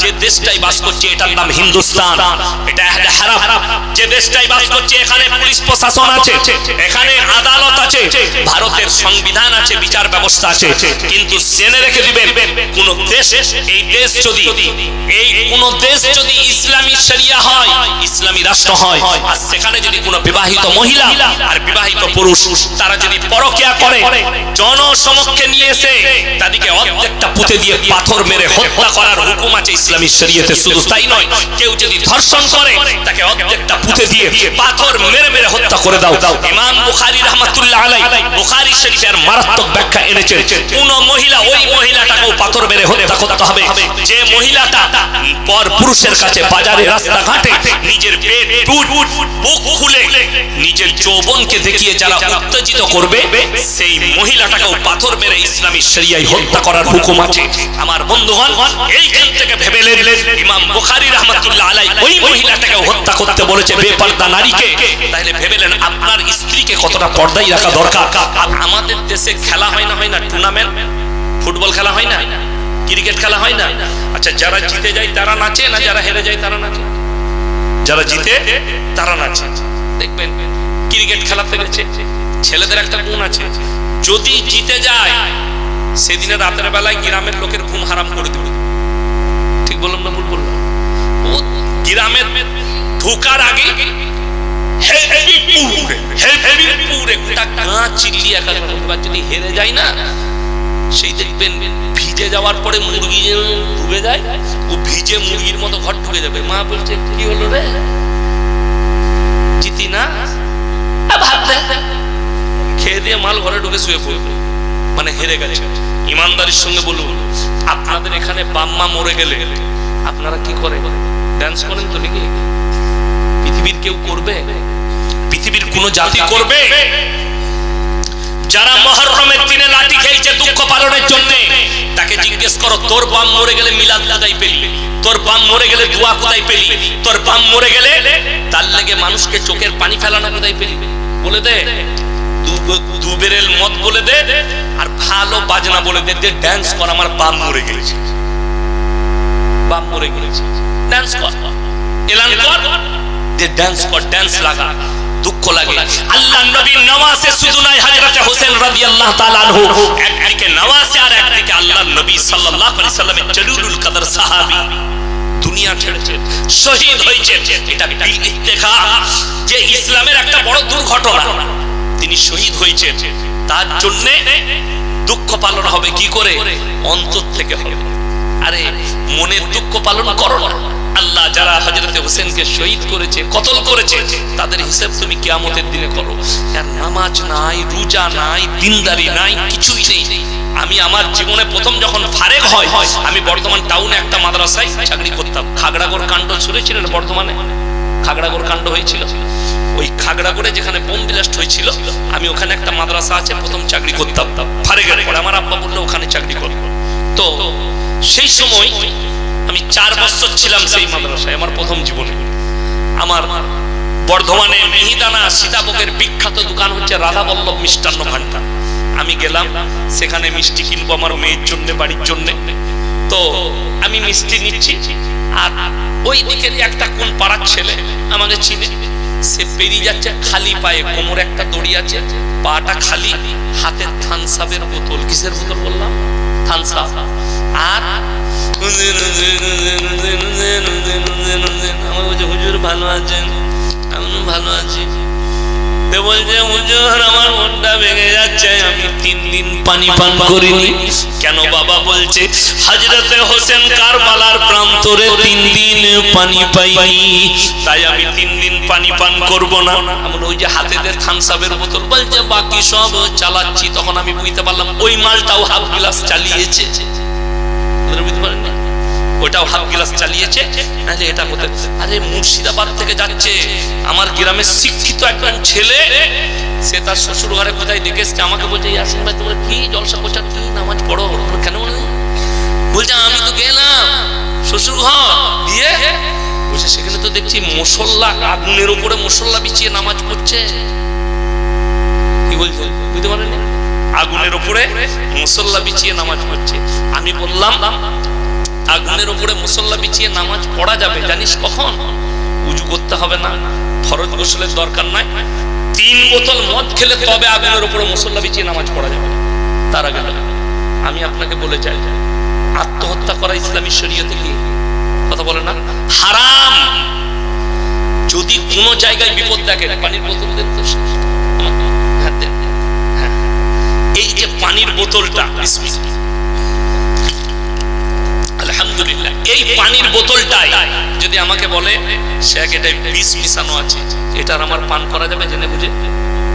যে দেশটাই বাস করছে এটার নাম হিন্দুস্তান, এটা হারাম। যে দেশটাই বাস করছে এখানে পুলিশ প্রশাসন আছে, এখানে আদালত আছে, ভারতের সংবিধান আছে, বিচার ব্যবস্থা আছে। কিন্তু জেনে রেখে দিবেন কোন দেশ, এই দেশ যদি ইসলামী শরিয়া হয়, ইসলামী রাষ্ট্র হয়, আর সেখানে যদি কোনো বিবাহিত মহিলা আর বিবাহিত পুরুষ তারা যদি পরকিয়া করে, জনসমক্ষে নিয়ে এসে তাদেরকে অর্ধেকটা পুঁতে দিয়ে পাথর মেরে হত্যা করার হুকুম আছে ইসলামী শরিয়তে। শুধু তাই নয়, কেউ যদি ধর্ষণ করে তাকে অর্ধেকটা পুঁতে দিয়ে পাথর মেরে মেরে হত্যা করে দাও। ইমাম বুখারী রাহমাতুল্লাহ আলাইহি বুখারী শরীফের মারাত্মক ব্যাখ্যা এনেছেন, কোন মহিলা ওই মহিলাটাকেও পাথর মেরে হত্যা করতে হবে যে মহিলাটা পর পুরুষের কাছে বাজারে রাস্তাঘাটে নিজের পেট বুক খুলে নিজের যৌবনকে দেখিয়ে যারা উত্তেজিত করবে, সেই মহিলাটাকেও পাথর মেরে ইসলামী শরিয়ায় হত্যা করার হুকুম আছে। আমার বন্ধুগণ, এইখান থেকে ভেবে নেন ইমাম বুখারী রাহমাতুল্লাহ আলাইহি ওই মহিলাটাকে হত্যা করতে বলেছে, বেপরদা নারীকে। তাহলে ভেবে নেন আপনার স্ত্রীকে কতটা পর্দায় রাখা দরকার। আমাদের দেশে খেলা হয় না টুর্নামেন্ট, ফুটবল খেলা হয় না, ক্রিকেট খেলা হয় না। আচ্ছা, যারা জিতে যায় তারা নাচে না যারা হেরে যায় তারা নাচে? যারা জিতে তারা নাচে। দেখবেন ক্রিকেট খেলাতে গেছে ছেলেদের একটা গুণ আছে, যদি জিতে যায় সেদিনে রাতের বেলায় গ্রামের লোকের ঘুম হারাম করে দেবে। ঠিক বললাম না ভুল বললাম? ও গ্রামের ঢোকার আগে যদি হেরে যায় না, সেই দেখবেন ভিজে যাওয়ার পরে মুরগি ডুবে যায়, ও ভিজে মুরগির মতো ঘর ঢুকে যাবে। মা বলছে কি হলো রে, জিতি না, খেয়ে দিয়ে মাল ঘরে ঢুকে শুয়ে পড়বে, মানে হেরে গেছে। ইমানদারির সঙ্গে বলুন, আপনাদের এখানে বাম্মা মরে গেলে আপনারা কি করেন? ডান্স করেন তো নাকি? পৃথিবীর কেউ করবে? পৃথিবীর কোন জাতি করবে? যারা মুহররমের দিনে লাঠি খেয়েছে দুঃখ পালনের জন্য, তাকে জিজ্ঞেস করো তোর বাম মরে গেলে মিলাদ কোথায় পেলি, তোর বাম মরে গেলে দোয়া কোথায় পেলি, তোর বাম মরে গেলে তার লেগে মানুষকে চোখের পানি ফেলানো কোথায় পেলি? বলে দে। দু বেরেল মদ বলে দে, আর ভালো বাজনা বলে দে, ডান্স কর, আমার বাম মরে গেছে, বাম মরে গেছে, ডান্স কর, এলান কর, দে ডান্স কর, ডান্স লাগা, দুঃখ লাগে। আল্লাহ নবীর নওয়াজে শুধু নাই, হযরত হোসেন রাদিয়াল্লাহু তাআলা আনহু একদিকে নওয়াজে আর একদিকে আল্লাহ নবী সাল্লাল্লাহু আলাইহি সাল্লামের জলিলুল কদর সাহাবী দুনিয়া ছেড়েছেন, শহীদ হয়েছেন। এটা বিল ইত্তেখা যে ইসলামের একটা বড় দুর্ঘটনা, তিনি শহীদ হয়েছেন, তার জন্য দুঃখ পালন হবে কি করে? অন্তর থেকে হবে। আরে মনের দুঃখ পালন করো না। আল্লাহ যারা হযরত হোসেনকে শহীদ করেছে, কতল করেছে, তাদের হিসাব তুমি কিয়ামতের দিনে করো। আর নামাজ নাই, রোজা নাই, দিনদারি নাই, কিছুই নেই। আমি আমার জীবনে প্রথম যখন ফারেক হয়, আমি বর্ধমান টাউনে একটা মাদ্রাসায় চাকরি করতাম। খাগড়াগড় কাণ্ড শুনেছিলেন? বর্ধমানে খাগড়াগড় কাণ্ড হয়েছিল। ওই খাগড়াগড়ে যেখানে বোম ব্লাস্ট হয়েছিল, আমি ওখানে একটা মাদ্রাসা আছে, প্রথম চাকরি করতাম ফারেকের পরে। আমার আব্বা বললো ওখানে চাকরি করব। তো সেই সময় আমি 4 বছর ছিলাম সেই মাদ্রাসায়, আমার প্রথম জীবনে। আমার বর্ধমানে মিহিদানা সীতাভোগের বিখ্যাত দোকান হচ্ছে রাধাবল্লভ মিষ্টান্ন ভান্ডার। আমি গেলাম সেখানে মিষ্টি কিনবো আমার মেয়ের জন্য, বাড়ির জন্য। তো আমি মিষ্টি নিচ্ছি, আর ওই দিকের একটা কোন পাড়ার ছেলে আমাকে চিনে, সে পেরিয়ে যাচ্ছে খালি পায়ে, কোমরে একটা দড়ি আছে, পাটা খালি, হাতে থামস আপের বোতল। কিসের বোতল বললাম? Thums up. আর হুজুর ভালো আছেন? আমি ভালো আছি। বলছে হুজুর আমার মনটা ভেঙে যাচ্ছে, আমি 3 দিন পানি পান করিনি। কেন বাবা? বলছে হযরত হোসেন কারবালার প্রান্তরে 3 দিন পানি পাইনি, তাই আমি 3 দিন পানি পান করব না। এমন ওই যে হাতেদের থামস আপের বোতল, বলছে বাকি সব চালাচ্ছি। তখন আমি বুঝতে পারলাম ওই মালটাও হাফ গ্লাস চালিয়েছে, বুঝতে পারেন না? ওটাও হাফ গ্লাস চালিয়েছে, নাহলে এটা হতে। আরে মুর্শিদাবাদ থেকে যাচ্ছে আমার গ্রামের শিক্ষিত একজন ছেলে, সে তার শ্বশুর ঘরে কোথায় দেখে এসছে, আমাকে বলছে ইয়াসিন ভাই তোমরা কি জলসা করছো, কি নামাজ পড়ো? কেন? বলছে আমি তো গেলাম শ্বশুর ঘর দিয়ে, বলছে সেখানে তো দেখছি মুসল্লা, আগুনের উপরে মুসল্লা বিছিয়ে নামাজ পড়ছে। কি বলছে বুঝতে পারেন? আগুনের উপরে মুসল্লা বিছিয়ে নামাজ পড়ছে। আমি বললাম আগুনের উপরে মুসল্লা বিছিয়ে নামাজ পড়া যাবে, জানিস কখন? উজু করতে হবে না, ফরজ গোসলের দরকার নাই, 3 বোতল মদ খেলে তবে আগুনের উপরে মুসল্লা বিছিয়ে নামাজ পড়া যাবে, তার আগে না। আমি আপনাকে বলে যাই, আত্মহত্যা করা ইসলামী শরীয়তে কি? কথা বলে না, হারাম। যদি কোনো জায়গায় বিপদ দেখে, পানির বোতল দেন তো, এই যে পানির বোতলটা, আলহামদুলিল্লাহ, এই পানির বোতলটাই যদি আমাকে বলে শেখ এটাই বিষ মিশানো আছে, এটার আমার পান করা যাবে? জেনে বুঝে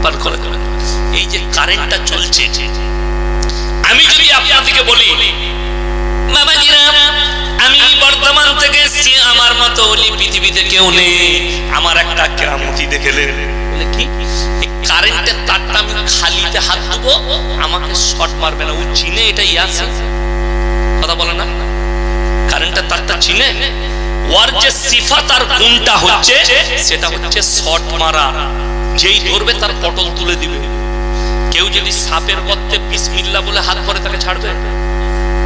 পান করা যাবে। এই যে কারেন্টটা চলছে, আমি যদি আপনাদেরকে বলি বাবাজিরা আমি বর্ধমান থেকে এসেছি, আমার মতো ওলি পৃথিবীতে কেউ নেই, আমার একটা কেরামতি দেখেলেন, বলে কি কারেন্টের তারটা আমি খালিতে হাত দেবো, আমাকে শর্ট মারবে না, ও চিনে এটাই আছে। কথা বলে না, কারেন্টের তারটা চিনে, ওর যে সিফাত আর গুণটা হচ্ছে সেটা হচ্ছে শর্ট মারা, যেই ধরবে তার পটল তুলে দিবে। কেউ যদি সাপের গর্তে বিসমিল্লাহ বলে হাত পরে তাকে ছাড়বে?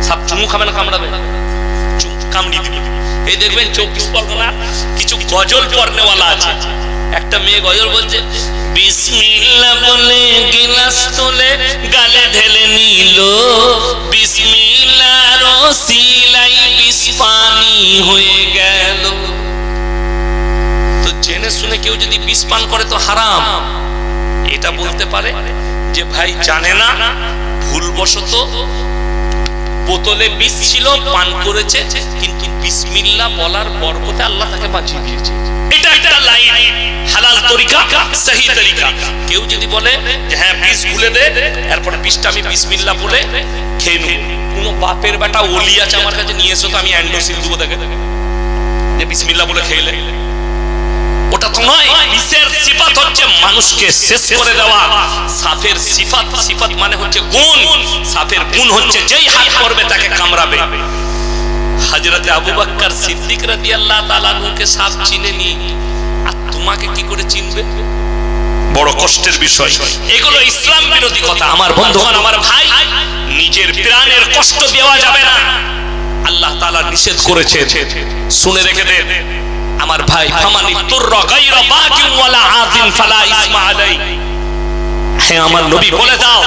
সাপ চুমু খাবে না কামড়াবে? কামড়ি দিবে। এই দেখবেন 24 পরগনা কিছু গজল পড়নেওয়ালা আছে, একটা মেয়ে গজল বলছে, বিসমিল্লাহ বলে গিলাস তুলে গালে ঢেলে নিল, বিসমিল্লাহর ওসিলাই বিষ পানি হয়ে গেল। তো জেনে শুনে কেউ যদি বিষ পান করে তো হারাম। এটা বলতে পারে যে ভাই জানে না, ভুলবশত বোতলে বিষ ছিল, পান করেছে, কিন্তু বিসমিল্লাহ বলার বরকতে আল্লাহ তাকে বাঁচিয়ে দিয়েছে। এটা একটা লাইন, হালাল তরিকা, সহি তরিকা। কেউ যদি বলে যে হ্যাঁ বিষ ভুলে দে, এরপর বিষটা আমি বিসমিল্লাহ বলে খেয়ে নেব, কোন বাপের বেটা ওলি আছে আমার কাছে নিয়ে এসো তো আমি অ্যান্ডোসিল দেবো দেখে যে বিসমিল্লাহ বলে খেলে, ওটা তো নয়। বিষের সিফাত হচ্ছে মানুষকে শেষ করে দেওয়া, সাপের সিফাত, সিফাত মানে হচ্ছে গুণ, সাপের গুণ হচ্ছে যেই হাত করবে তাকে কামড়াবে। হযরতে আবু বকর সিদ্দিক রাদিয়াল্লাহু তাআলা আনহুকে সাপ চিনেনি, আর তোমাকে কি করে চিনবে? বড় কষ্টের বিষয়। এগুলো ইসলাম বিরোধী কথা। আমার বন্ধুগণ, আমার ভাই, নিজের প্রাণের কষ্ট দেওয়া যাবে না, আল্লাহ তাআলা নিষেধ করেছেন, শুনে রেখে দেন আমার ভাই। ফামানি তুররা গায়রা বাগিন ওয়ালা আযিন ফালা ইসমা আলাই। হ্যাঁ আমার নবী বলে দাও,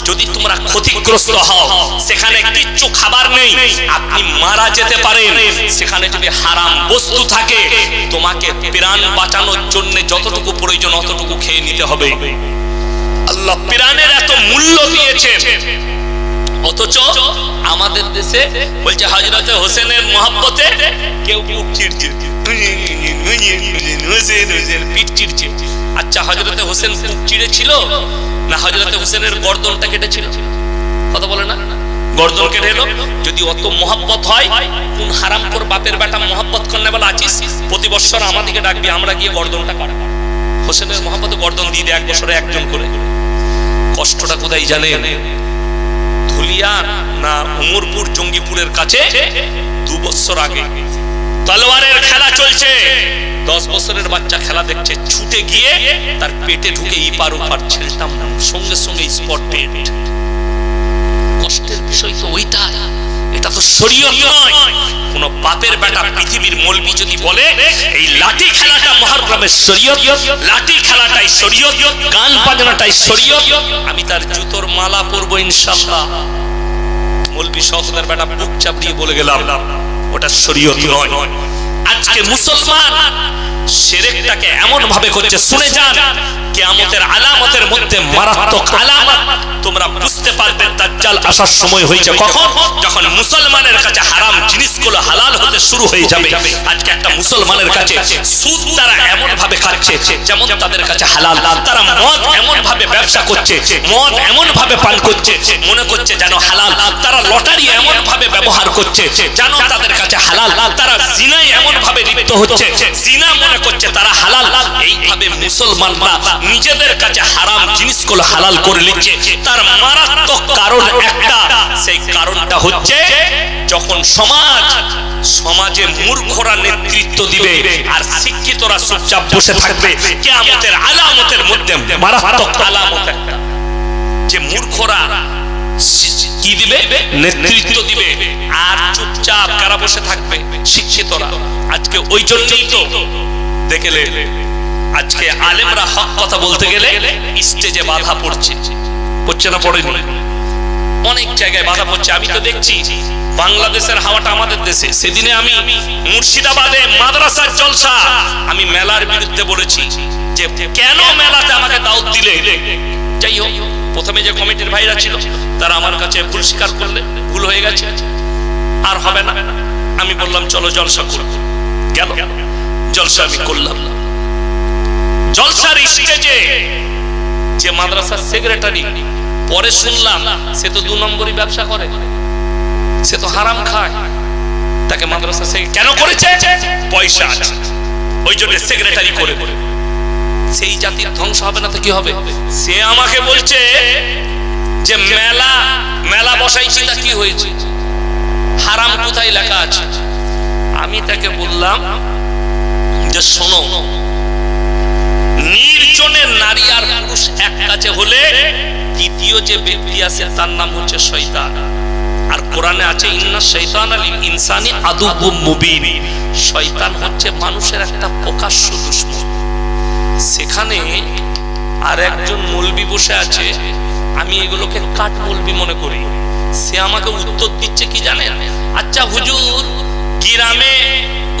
যদি তোমরা ক্ষতিগ্রস্ত হও, সেখানে কিচ্ছু খাবার নেই, আপনি মারা যেতে পারেন, সেখানে যদি হারাম বস্তু থাকে, তোমাকে প্রাণ বাঁচানোর জন্য যতটুকু প্রয়োজন অতটুকু খেয়ে নিতে হবে। আল্লাহ প্রাণের এত মূল্য দিয়েছেন, অথচ আমাদের দেশে বলছে হযরতে হোসেনের মহব্বতে কেউ বুক চিড়ছে, পিঠ চিড়ছে। আচ্ছা হযরতে হোসেন বুক চিড়েছিল না হযরতে হোসেনের গর্দনটা কেটেছিল? কথা বলে না, গর্দন কেটে এলো। যদি অত মহব্বত হয়, কোন হারামখোর বাপের বেটা মহব্বত করনে বলা আছিস, প্রতি বছর আমাদেরকে ডাকবি, আমরা গিয়ে গর্দনটা কাটবো। হোসেনের মহব্বতে গর্দন দিয়ে দেয় 1 বছরে 1 জন করে। কষ্টটা কোথায় জানেন? ধুলিয়া না উমরপুর জঙ্গিপুরের কাছে 2 বছর আগে তলোয়ারের খেলা চলছে, 10 বছরের বাচ্চা খেলা দেখছে, ছুটে গিয়ে তার পেটে ঢুকে ইপার ওপার ছেলতাম, সঙ্গে সঙ্গে স্পট ডেড। কষ্টের বিষয় তো ওইটা, এটা তো শরীয়ত নয়। কোন বাপের বেটা পৃথিবীর মৌলবি যদি বলে এই লাঠি খেলাটা মুহররমের শরীয়ত, লাঠি খেলাটাই শরীয়ত, গান বাজনাটাই শরীয়ত, আমি তার জুতোর মালা পরবো ইনশাআল্লাহ। মৌলবি সহদার বেটা বুক চাপড়িয়ে বলে গেলাম ওটা শরীয়ত নয়। আজকে মুসলমান শিরকটাকে এমন ভাবে করছে, শুনে যান, কিয়ামতের আলামতের মধ্যে মারাত্মক আলামত তোমরা বুঝতে পারবে দাজ্জাল আসার সময় হয়েছে কখন, যখন মুসলমানের কাছে হারাম জিনিসগুলো হালাল হতে শুরু হয়ে যাবে। আজকে একটা মুসলমানের কাছে সুদ তারা এমন ভাবে খাচ্ছে যেমন তাদের কাছে হালাল, তারা মদ এমন ভাবে ব্যবসা করছে, মদ এমন ভাবে পান করছে মনে করছে যেন হালাল, তারা লটারি এমন ভাবে ব্যবহার করছে যেন তাদের কাছে হালাল, তারা জিনায় এমন ভাবে লিপ্ত হচ্ছে, জিনা মনে করছে তারা হালাল। এইভাবে মুসলমানরা নিজেদের কাছে হারাম জিনিসগুলো হালাল করে নিচ্ছে। তার মারাত্মক কারণ একটা, সেই কারণটা হচ্ছে যখন সমাজে মূর্খরা নেতৃত্ব দিবে আর শিক্ষিতরা চুপচাপ বসে থাকবে, কিয়ামতের আলামতের মধ্যে মারাত্মক আলামত একটা, যে মূর্খরা কি দিবে? নেতৃত্ব দিবে। আর চুপচাপ কারা বসে থাকবে? শিক্ষিতরা। আজকে ওই জন্যই তো দেখলে আজকে আলেমরা হক কথা বলতে গেলে স্টেজে বাধা পড়ছে না? পড়েনি? অনেক জায়গায় বাধা পড়ছে। আমি তো দেখছি বাংলাদেশের হাওয়াটা আমাদের দেশে। সেদিনে আমি মুর্শিদাবাদে মাদ্রাসার জলসা, আমি মেলার বিরুদ্ধে বলেছি যে কেন মেলাতে আমাকে দাওয়াত দিলে। যাই হোক, প্রথমে যে কমিটির ভাইরা ছিল তারা আমার কাছে ভুল স্বীকার করলে, ভুল হয়ে গেছে, আর হবে না। আমি বললাম চলো জলসা করব। গেল জলসা আমি করলাম। জলসার স্টেজে যে মাদ্রাসার সেক্রেটারি, পরে শুনলাম সে তো 2 নম্বরই ব্যবসা করে, সে তো হারাম খায়। তাকে মাদ্রাসা কেন করেছে? পয়সা আছে, ওই জন্য সেক্রেটারি করে। সেই জাতির ধ্বংস হবে না তো কি হবে? সে আমাকে বলছে যে মেলা বসাইছি, তা কি হয়েছে? হারাম কোথায় লেখা আছে? আমি তাকে বললাম যে শোনো, নির্জনে নারী আর পুরুষ এক কাছে হলে দ্বিতীয় যে ব্যক্তি আছে তার নাম হচ্ছে শয়তান। আর কোরআনে আছে ইন্না শাইতানা লিল ইনসানি আদুউম মুবিন। শয়তান হচ্ছে মানুষের একটা প্রকাশ্য দুশমন। সেখানে আর একজন মৌলবি বসে আছে, আমি এগুলোকে কাট মৌলবি মনে করি। সে আমাকে উত্তর দিচ্ছে কি জানেন? আচ্ছা হুজুর, গ্রামে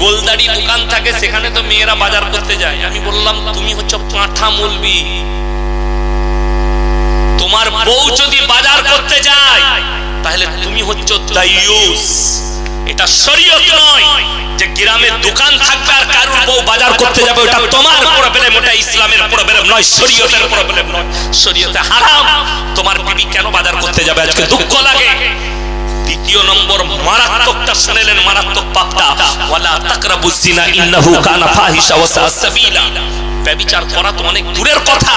গোলদাড়ি দোকান থাকে, সেখানে তো মেয়েরা বাজার করতে যায়। আমি বললাম তুমি হচ্ছে পাঁঠা মৌলবি। তোমার বউ যদি বাজার করতে যায় তাহলে তুমি হচ্ছে দাইয়ুস। এটা শরীয়ত নয় যে গ্রামে দোকান থাকবে আর কারুর বউ বাজার করতে যাবে। ওটা তোমার প্রবলেম, ওটা ইসলামের প্রবলেম নয়, শরীয়তের প্রবলেম নয়। শরীয়তে হারাম। তোমার বিবি কেন বাজার করতে যাবে? আজকে দুঃখ লাগে। দ্বিতীয় নম্বর মারাত্মকটা শুনেলেন, মারাত্মক পাপটা, ওয়ালা তাকরাবুজ জিনা ইন্নাহু কানা ফাহিশা ওয়া সাআ সাবিলা। ব্যভিচার করা তো অনেক দূরের কথা,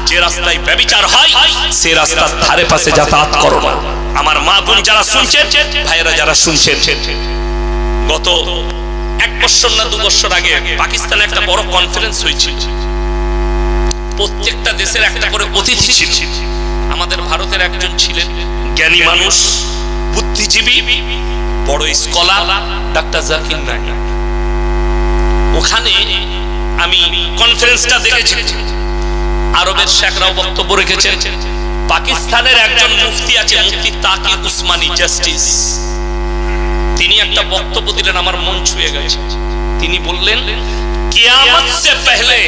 যে রাস্তায় ব্যভিচার হয় সেই রাস্তার ধারে পাশে যাতায়াত করো না। আমার মা বোন যারা শুনছেন, ভাইরা যারা শুনছেন, গত 1 বছর না 2 বছর আগে পাকিস্তানে একটা বড় কনফারেন্স হয়েছিল। প্রত্যেকটা দেশের একটা করে অতিথি ছিল। আমাদের ভারতের একজন ছিলেন জ্ঞানী মানুষ, বুদ্ধিজীবী, বড় স্কলার, ডাক্তার জাকির নায়েক। ওখানে আমি কনফারেন্সটা দেখেছি। আরবের শেখরাও বক্তব্য রেখেছেন। পাকিস্তানের একজন মুফতি আছে, মুফতি তাকি উসমানী জাস্টিস, তিনি একটা বক্তব্য দিলেন, আমার মন ছুঁয়ে গেছে। তিনি বললেন কিয়ামত से पहले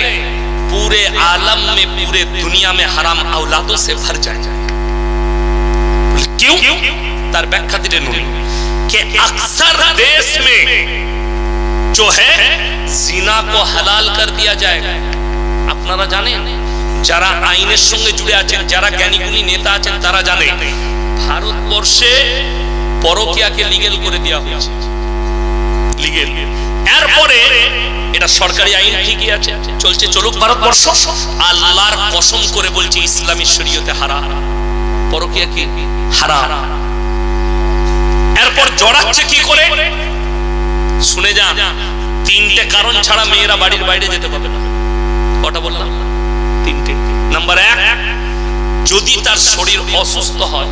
पूरे आलम में, पूरे दुनिया में हराम औलादों से भर जाएगा। क्यों? तार व्याख्या दिलेन कि अक्सर देश में जो है জিনা को हलाल कर दिया जाएगा। আপনারা জানেন, যারা আইনের সঙ্গে জুড়ে আছেন, যারা জ্ঞানীগুণী নেতা আছেন, তারা জানে ভারতবর্ষে পরকীয়াকে লিগ্যাল করে দেওয়া হয়েছে। লিগ্যাল। এরপরে এটা সরকারি আইন ঠিকই আছে, চলছে, চলুক ভারতবর্ষ। আল্লাহর কসম করে বলছি ইসলামী শরীয়তে হারাম, পরকীয়া কি হারাম। এরপর জড়াচ্ছে কি করে শুনে যান। 3টে কারণ ছাড়া মেয়েরা বাড়ির বাইরে যেতে পারবে না। কটা বললাম? 3টে। নাম্বার 1, যদি তার শরীর অসুস্থ হয়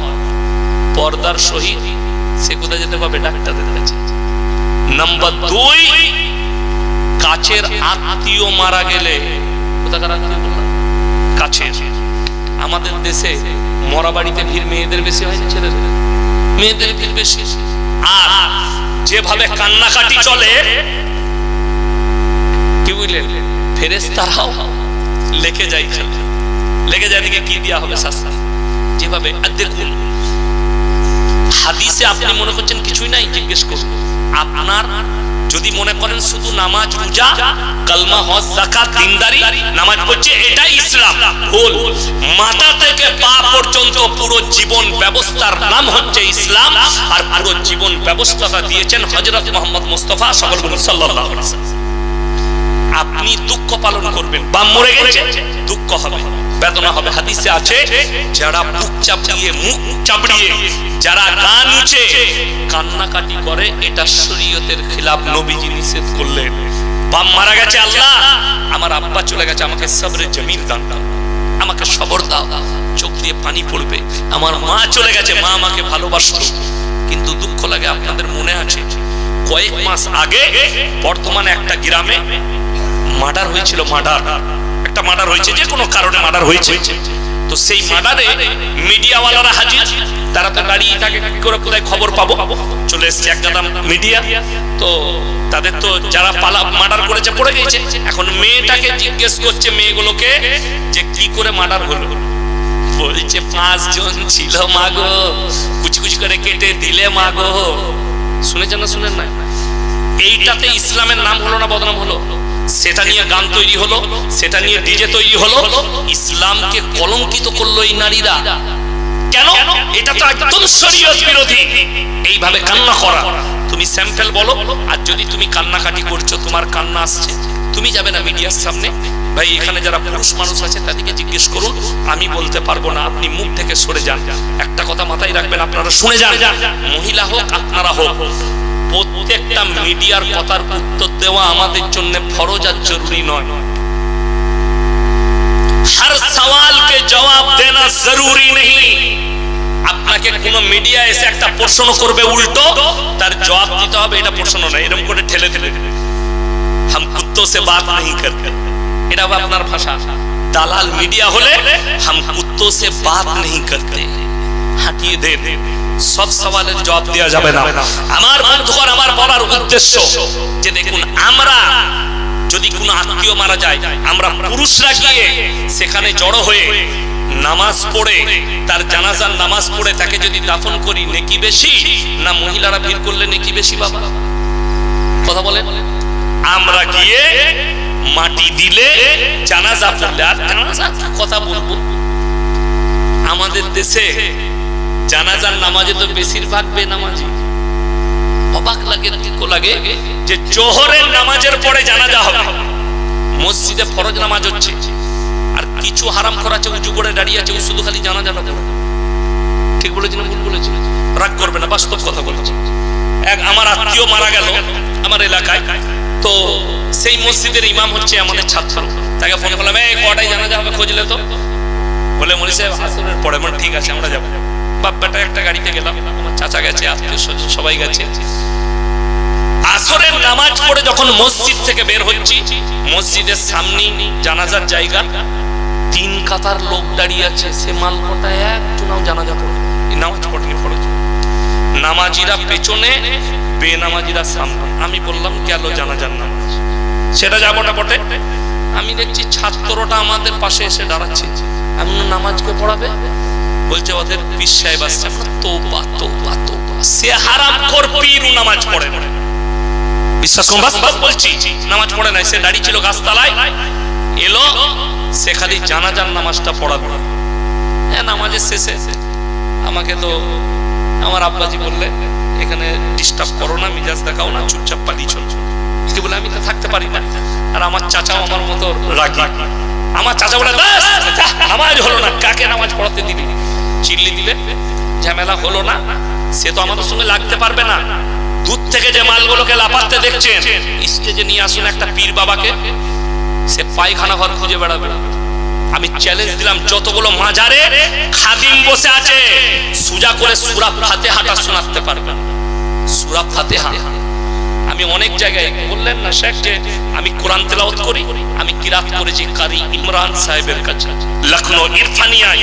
পর্দার সহিত সে কোথায় যেতে পারবে? ডাক্তারের কাছে। নাম্বার 2, কাছের আত্মীয় মারা গেলে, কোথাকার আত্মীয় বললাম? কাছের। আমাদের দেশে মরা বাড়িতে ভিড় মেয়েদের বেশি হয় না ছেলেদের? মেয়েদের ভিড় বেশি। আর যেভাবে কান্নাকাটি চলে, কি বুঝলেন, ফেরেশতারাও লেখে যায়, লেগে যায় দিকে কি দেওয়া হবে শাস্তি। যেভাবে দেখুন হাদিসে আপনি মনে করছেন কিছুই নাই, জিজ্ঞেস করুন। আপনার যদি মনে করেন শুধু নামাজ, রোজা, কালমা, হজ, যাকাত, দিনদারি, নামাজ পড়ছে এটাই ইসলাম, ভুল। মাথা থেকে পা পর্যন্ত পুরো জীবন ব্যবস্থার নাম হচ্ছে ইসলাম। আর পুরো জীবন ব্যবস্থাটা দিয়েছেন হযরত মুহাম্মদ মুস্তাফা সাল্লাল্লাহু আলাইহি ওয়াসাল্লাম। আপনি দুঃখ পালন করবেন, বাম মরে গেছে, দুঃখ হবে, বেদনা হবে। হাদিসে আছে যারা বুক চাপড়িয়ে, মুখ চাপড়িয়ে, যারা গান উঁচে কান্নাকাটি করে, এটা শরীয়তের খিলাফ, নবীজি নিষেধ করলেন। বাম মারা গেছে, আল্লাহ আমার আব্বা চলে গেছে, আমাকে সবরে জমিল দান করো। আমাকে সবর দাও। চোখ দিয়ে পানি পড়বে। আমার মা চলে গেছে, মা আমাকে ভালোবাসতো। কিন্তু দুঃখ লাগে, আপনাদের মনে আছে কয়েক মাস আগে বর্তমানে একটা গ্রামে মার্ডার হয়েছিল। একটা মার্ডার হয়েছে, যে কোনো কারণে মার্ডার হয়েছে। তো সেই মার্ডারে মিডিয়াওয়ালারা হাজির। তারা তো দাঁড়িয়ে থাকে, কি করে কোথায় খবর পাবো। চলে এসছে এক গাদা মিডিয়া। তো তাদের তো যারা মার্ডার করেছে পড়ে গেছে। এখন মেয়েটাকে জিজ্ঞেস করছে মেয়েগুলোকে যে কি করে মার্ডার হলো। বলছে 5 জন ছিল মাগো, কুচি কুচি করে কেটে দিলে মাগো। শুনেছেন না শুনেন না? এইটাতে ইসলামের নাম হলো না বদনাম হলো? সেটা নিয়ে গান তৈরি হলো, সেটা নিয়ে ডিজে তৈরি হলো। ইসলামকে কলঙ্কিত করলো এই নারীরা। কেন? এটা তো একদম শরীয়ত বিরোধী। এইভাবে কান্না করা, তুমি স্যাম্পল বলো। আর যদি তুমি কান্নাকাটি করছো, তোমার কান্না আসছে, তুমি যাবে না মিডিয়ার সামনে। ভাই, এখানে যারা পুরুষ মানুষ আছে তাদেরকে জিজ্ঞেস করুন, আমি বলতে পারবো না। আপনি মুখ থেকে সরে যান। একটা কথা মাথায় রাখবেন, আপনারা শুনে যান, মহিলা হোক আপনারা হোক, প্রত্যেকটা মিডিয়ার কথার উত্তর দেওয়া আমাদের জন্য ফরজ আর জরুরি নয়। हर सवाल के जवाब देना जरूरी नहीं। আপনাকে কোন মিডিয়া এসে একটা প্রশ্ন করবে উল্টো, তার জবাব দিতে হবে, এটা প্রশ্ন নয়। এরকম করে ঠেলে ঠেলে हम कुत्तों से बात नहीं करते, এটা আপনার ভাষা। দালাল মিডিয়া হলে हम कुत्तों से बात नहीं करते, হাঁটিয়ে দেন। সব সওয়ালের জবাব দেওয়া যাবে না। আমার বন্ধুগণ, আমার বলার উদ্দেশ্য যে দেখুন, আমরা যদি কোনো আত্মীয় মারা যায়, আমরা পুরুষরা গিয়ে সেখানে জড়ো হয়ে নামাজ পড়ে, তার জানাজার নামাজ পড়ে তাকে যদি দাফন করি, নেকি বেশি না মহিলারা ভিড় করলে নেকি বেশি? বাবা কথা বলেন। আমরা গিয়ে মাটি দিলে, জানাজা পড়লে, আর জানাজা কথা বলবো, আমাদের দেশে জানাজার নামাজে তো বেশিরভাগ বেনামাজি। অবাক লাগে, দুঃখ লাগে যে জোহরের নামাজের পরে জানাজা হবে, মসজিদে ফরজ নামাজ হচ্ছে, আর কিছু হারাম করাচ্ছে, উঁচু করে দাঁড়িয়ে আছে, শুধু খালি জানাজাটা পড়ে। ঠিক বলেছি না ভুল বলেছি? রাগ করবে না, বাস্তব কথা বলছি। এক আমার আত্মীয় মারা গেল আমার এলাকায়। তো সেই মসজিদের ইমাম হচ্ছে আমাদের ছাত্র। তাকে ফোন করলাম, এই কটায় জানাজা হবে খোঁজলে তো? বলে মনি সাহেব আসরের পরে। মানে ঠিক আছে, আমরা যাবো। বাপ বেটা একটা গাড়িতে গেলাম, আমার চাচা গেছে, আত্মীয় স্বজন সবাই গেছে। আসরের নামাজ পড়ে যখন মসজিদ থেকে বের হচ্ছি, মসজিদের সামনে জানাজার জায়গা, 3 কাতার লোক দাঁড়িয়ে আছে। সে মালকোটা একজনও জানাজা পড়ে নামাজ পড়েনি, ফরজ। নামাজিরা পেছনে, বেনামাজিরা সামনে। আমি বললাম গেল জানাজার নামাজ, সেটা যাবো না বটে। আমি দেখছি ছাত্রটা আমাদের পাশে এসে দাঁড়াচ্ছে। আমি নামাজকে পড়াবে, বলছে ওদের পীর সাহেব আসছে। তোবা তোবা তোবা, সে হারামখোর পীর নামাজ পড়ে না। বিশ্বাস করুন, বাস্তব বলছি, নামাজ পড়ে নাই। সে দাঁড়িয়ে ছিল গাছতলায়, এলো, সে খালি জানাজার নামাজটা পড়াবে। নামাজের শেষে আমাকে তো আমার আব্বাজি বললে, এখানে ডিস্টার্ব করো না, মিজাজ দেখাও না, চুপচাপ পালিয়ে চলছো। কি বলে, আমি তো থাকতে পারি না। আর আমার চাচাও আমার মতো রাগী। আমার চাচা বলে, নামাজ হলো না, কাকে নামাজ পড়াতে দিবি? চিল্লি দিলে ঝামেলা হলো না। সে তো আমাদের সঙ্গে লাগতে পারবে না। দূর থেকে যে মালগুলোকে লাপাতে দেখছেন, স্টেজে নিয়ে আসুন একটা পীর বাবাকে, সে পায়খানা ঘর খুঁজে বেড়াবে। আমি চ্যালেঞ্জ দিলাম, যতগুলো মাজারে খাদিম বসে আছে, সুজা করে সূরা ফাতিহাটা শোনাতে পারবে। সূরা ফাতিহা আমি অনেক জায়গায়, বললেন না শেখ যে আমি কোরআন তেলাওয়াত করি, আমি কিরাত করেছি কারি ইমরান সাহেবের কাছে, লখনৌ ইরফানিয়ায়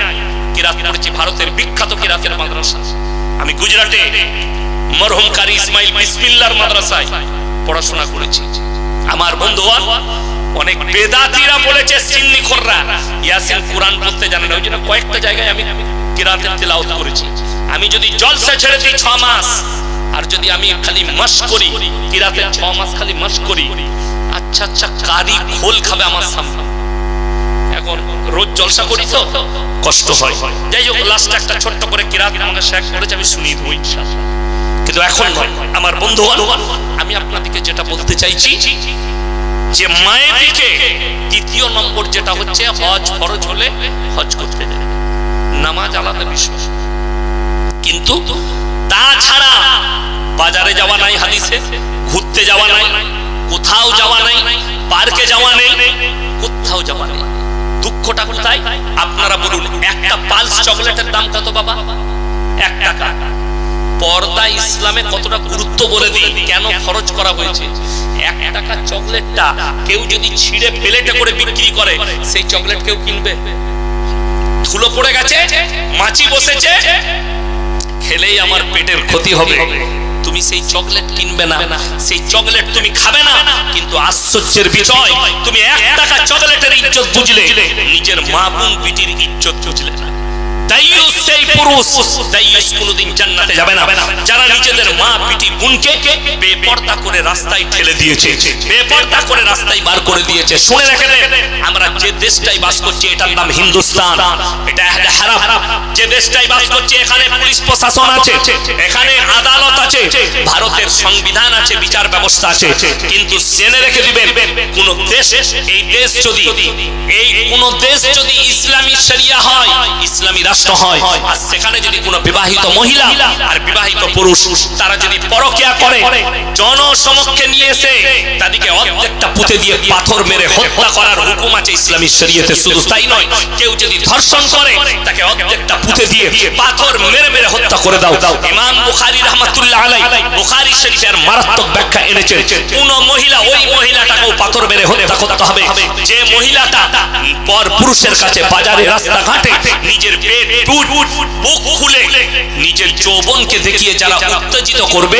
কিরাত করেছি, ভারতের বিখ্যাত কিরাতের মাদ্রাসা। আমি গুজরাটে মরহুম কারি ইসমাইল বিসমিল্লাহর মাদ্রাসায় পড়াশোনা করেছি। আমার বন্ধুগণ, অনেক বেদাতীরা বলেছে সিন্নিখোররা ইয়াসিন কোরআন পড়তে জানে না, ওই জন্য কয়েকটা জায়গায় আমি কিরাতের তেলাওয়াত করেছি। আমি যদি জলসা ছেড়ে দিই 6 মাস, আর যদি আমি খালি মাস করি, কিরাতের 6 মাস খালি মাস করি, আচ্ছা আচ্ছা কারি খোল খাবে আমার সামনে। এখন রোজ জলসা করি তো কষ্ট হয়। যাই হোক, লাস্ট একটা ছোট্ট করে কিরাত আমাকে শেখ করেছে, আমি শুনিয়ে দেবো ইনশাআল্লাহ। কিন্তু এখন আমার বন্ধুগণ, আমি আপনাদেরকে যেটা বলতে চাইছি যে মায়েদিকে দ্বিতীয় নম্বর যেটা হচ্ছে, হজ ফরজ হলে হজ করতে যাবে। নামাজ আলাদা বিষয়, কিন্তু তাছাড়া বাজারে যাওয়া নাই হাদিসে, ঘুরতে যাওয়া নাই, কোথাও যাওয়া নাই, পার্কে যাওয়া নেই, কোথাও যাওয়া নেই। দুঃখ দুঃখটা কোথায় আপনারা বলুন। একটা পালস চকলেটের দাম কত বাবা? 1 টাকা। পর্দা ইসলামে কতটা গুরুত্ব বলে দিই, কেন খরচ করা হয়েছে। 1 টাকা চকলেটটা কেউ যদি ছিঁড়ে প্লেটে করে বিক্রি করে, সেই চকলেট কেউ কিনবে? ধুলো পড়ে গেছে, মাছি বসেছে, খেলেই আমার পেটের ক্ষতি হবে, তুমি সেই চকলেট কিনবে না, সেই চকলেট তুমি খাবে না। কিন্তু আশ্চর্যের বিষয়, তুমি 1 টাকা চকলেটের ইজ্জত বুঝলে, নিজের মা বোন বিটির ইজ্জত বুঝলে না। দাইয়ুস সেই পুরুষ, দাইয়ুস কোনোদিন জান্নাতে যাবে না যারা নিজেদের মা বিটি বোনকে বেপরদা করে রাস্তায় ঠেলে দিয়েছে, বেপরদা করে রাস্তায় বার করে দিয়েছে। শুনে রাখেন, আমরা যে দেশটাই বাস করছি এটার নাম হিন্দুস্তান, এটা হারাম। যে দেশটাই বাস করছি এখানে পুলিশ প্রশাসন আছে, এখানে আদালত আছে, ভারতের সংবিধান আছে, বিচার ব্যবস্থা আছে। কিন্তু জেনে রেখে দিবেন, কোন দেশ, এই দেশ যদি, এই কোন দেশ যদি ইসলামী শরিয়া হয়, ইসলামী রাষ্ট্র হয়, আর সেখানে যদি কোনো বিবাহিত মহিলা আর বিবাহিত পুরুষ তারা যদি পরকিয়া করে, জনসমক্ষে নিয়ে এসে তাদেরকে অর্ধেকটা পুঁতে দিয়ে পাথর মেরে হত্যা করার হুকুম আছে ইসলামী শরীয়তে। শুধু তাই নয়, কেউ যদি ধর্ষণ করে তাকে অর্ধেকটা পুঁতে দিয়ে পাথর মেরে মেরে হত্যা করে দাও। ইমাম বুখারী রাহমাতুল্লাহ আলাইহি বুখারী শরীফের মারাত্মক ব্যাখ্যা এনেছেন, কোন মহিলা, ওই মহিলাটাকেও পাথর মেরে হত্যা করতে হবে যে মহিলাটা পর পুরুষের কাছে বাজারে রাস্তাঘাটে নিজের পেট বুক খুলে নিজের যৌবনকে দেখিয়ে যারা উত্তেজিত করবে,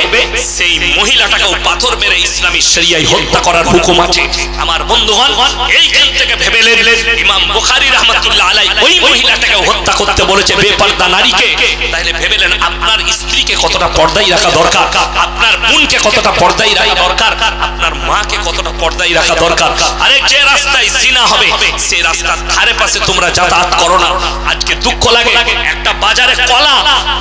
সেই মহিলাটাকেও পাথর মেরে ইসলামী শরিয়ায় হত্যা করার হুকুম আছে। আমার বন্ধুগণ, এইখান থেকে ভেবে নেন, ইমাম বুখারী রাহমাতুল্লাহ আলাইহি ওই মহিলাটাকে হত্যা করতে বলেছে, বেপরদা নারীকে। তাহলে ভেবে নেন আপনার স্ত্রীকে কতটা পর্দায় রাখা দরকার, আপনার বোনকে কতটা পর্দায় রাখা দরকার, আপনার মাকে কতটা পর্দায় রাখা দরকার। আরে যে রাস্তায় জিনা হবে সেই রাস্তার ধারে পাশে তোমরা যাতায়াত করো না। আজকে দুঃখ লাগে, একটা বাজারে কলা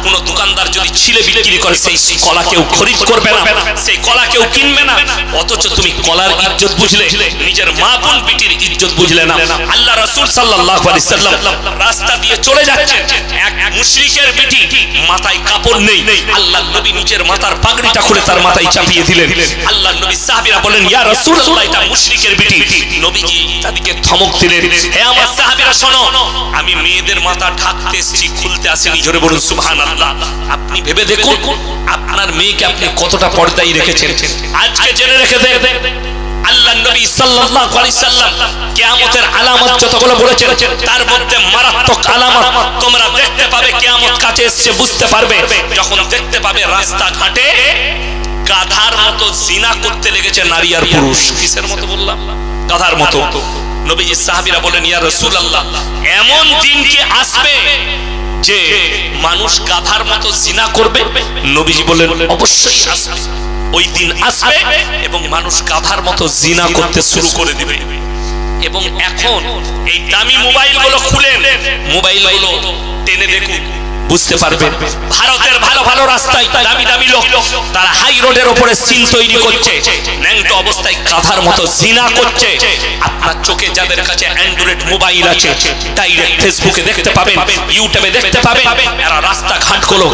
কোন দোকানদার যদি ছিলে বিক্রি করে, সেই কলা কেউ খরিদ করবে না, সেই কলা কেউ কিনবে না। অথচ তুমি কলার ইজ্জত বুঝলে, নিজের মা বোন বিটির ইজ্জত বুঝলে না। আল্লাহ রাসূল সাল্লাল্লাহু আলাইহি সাল্লাম রাস্তা দিয়ে চলে যাচ্ছেন, এক মুশরিকের বিটি, মাথায় কাপড় নেই, আল্লাহ নবী নিজের মাথার পাগড়িটা খুলে তার মাথায় চাপিয়ে দিলেন। আল্লাহ নবী সাহাবীরা বলেন, ইয়া রাসূলুল্লাহ, এটা মুশরিকের বিটি। নবীজি তাদেরকে ধমক দিলেন, হে আমার সাহাবীরা শোনো, আমি মেয়েদের মাথা ঢাকতে এসেছি, খুলতে আসেনি। জোরে বলুন সুবহানাল্লাহ। আপনি ভেবে দেখুন আপনার মেয়েকে আপনি কতটা পর্দায় রেখেছেন। আজকে জেনে রেখে দেন, আল্লাহ নবী সাল্লাল্লাহু আলাইহি সাল্লাম কিয়ামতের আলামত যতগুলো বলেছেন, তার মধ্যে মারাত্মক আলামত তোমরা দেখতে পাবে, কিয়ামত কাছে এসে বুঝতে পারবে যখন দেখতে পাবে রাস্তাঘাটে গাধার মতো জিনা করতে লেগেছে নারী আর পুরুষ। কিসের মতো বললাম? গাধার মতো। নবীজি সাহাবীরা বলেন, ইয়া রাসূলুল্লাহ, এমন দিন কি আসবে যে মানুষ গাধার মতো জিনা করবে? নবীজি বলেন, অবশ্যই আসবে। ওই দিন আসবে এবং মানুষ গাধার মতো জিনা করতে শুরু করে দিবে। এবং এখন এই দামি মোবাইলগুলো খুলেন, মোবাইলগুলো টেনে দেখুন, বুঝতে পারবেন ভারতের ভালো ভালো রাস্তায় দামি দামি লোক তারা হাই রোডের উপরে সিন তৈরি করছে, ন্যাংটো অবস্থায় গাধার মতো জিনা করছে। আপনার চোখে যাদের কাছে অ্যান্ড্রয়েড মোবাইল আছে, ডাইরেক্ট ফেসবুকে দেখতে পাবেন, ইউটিউবে দেখতে পাবেন, এরা রাস্তাঘাটগুলো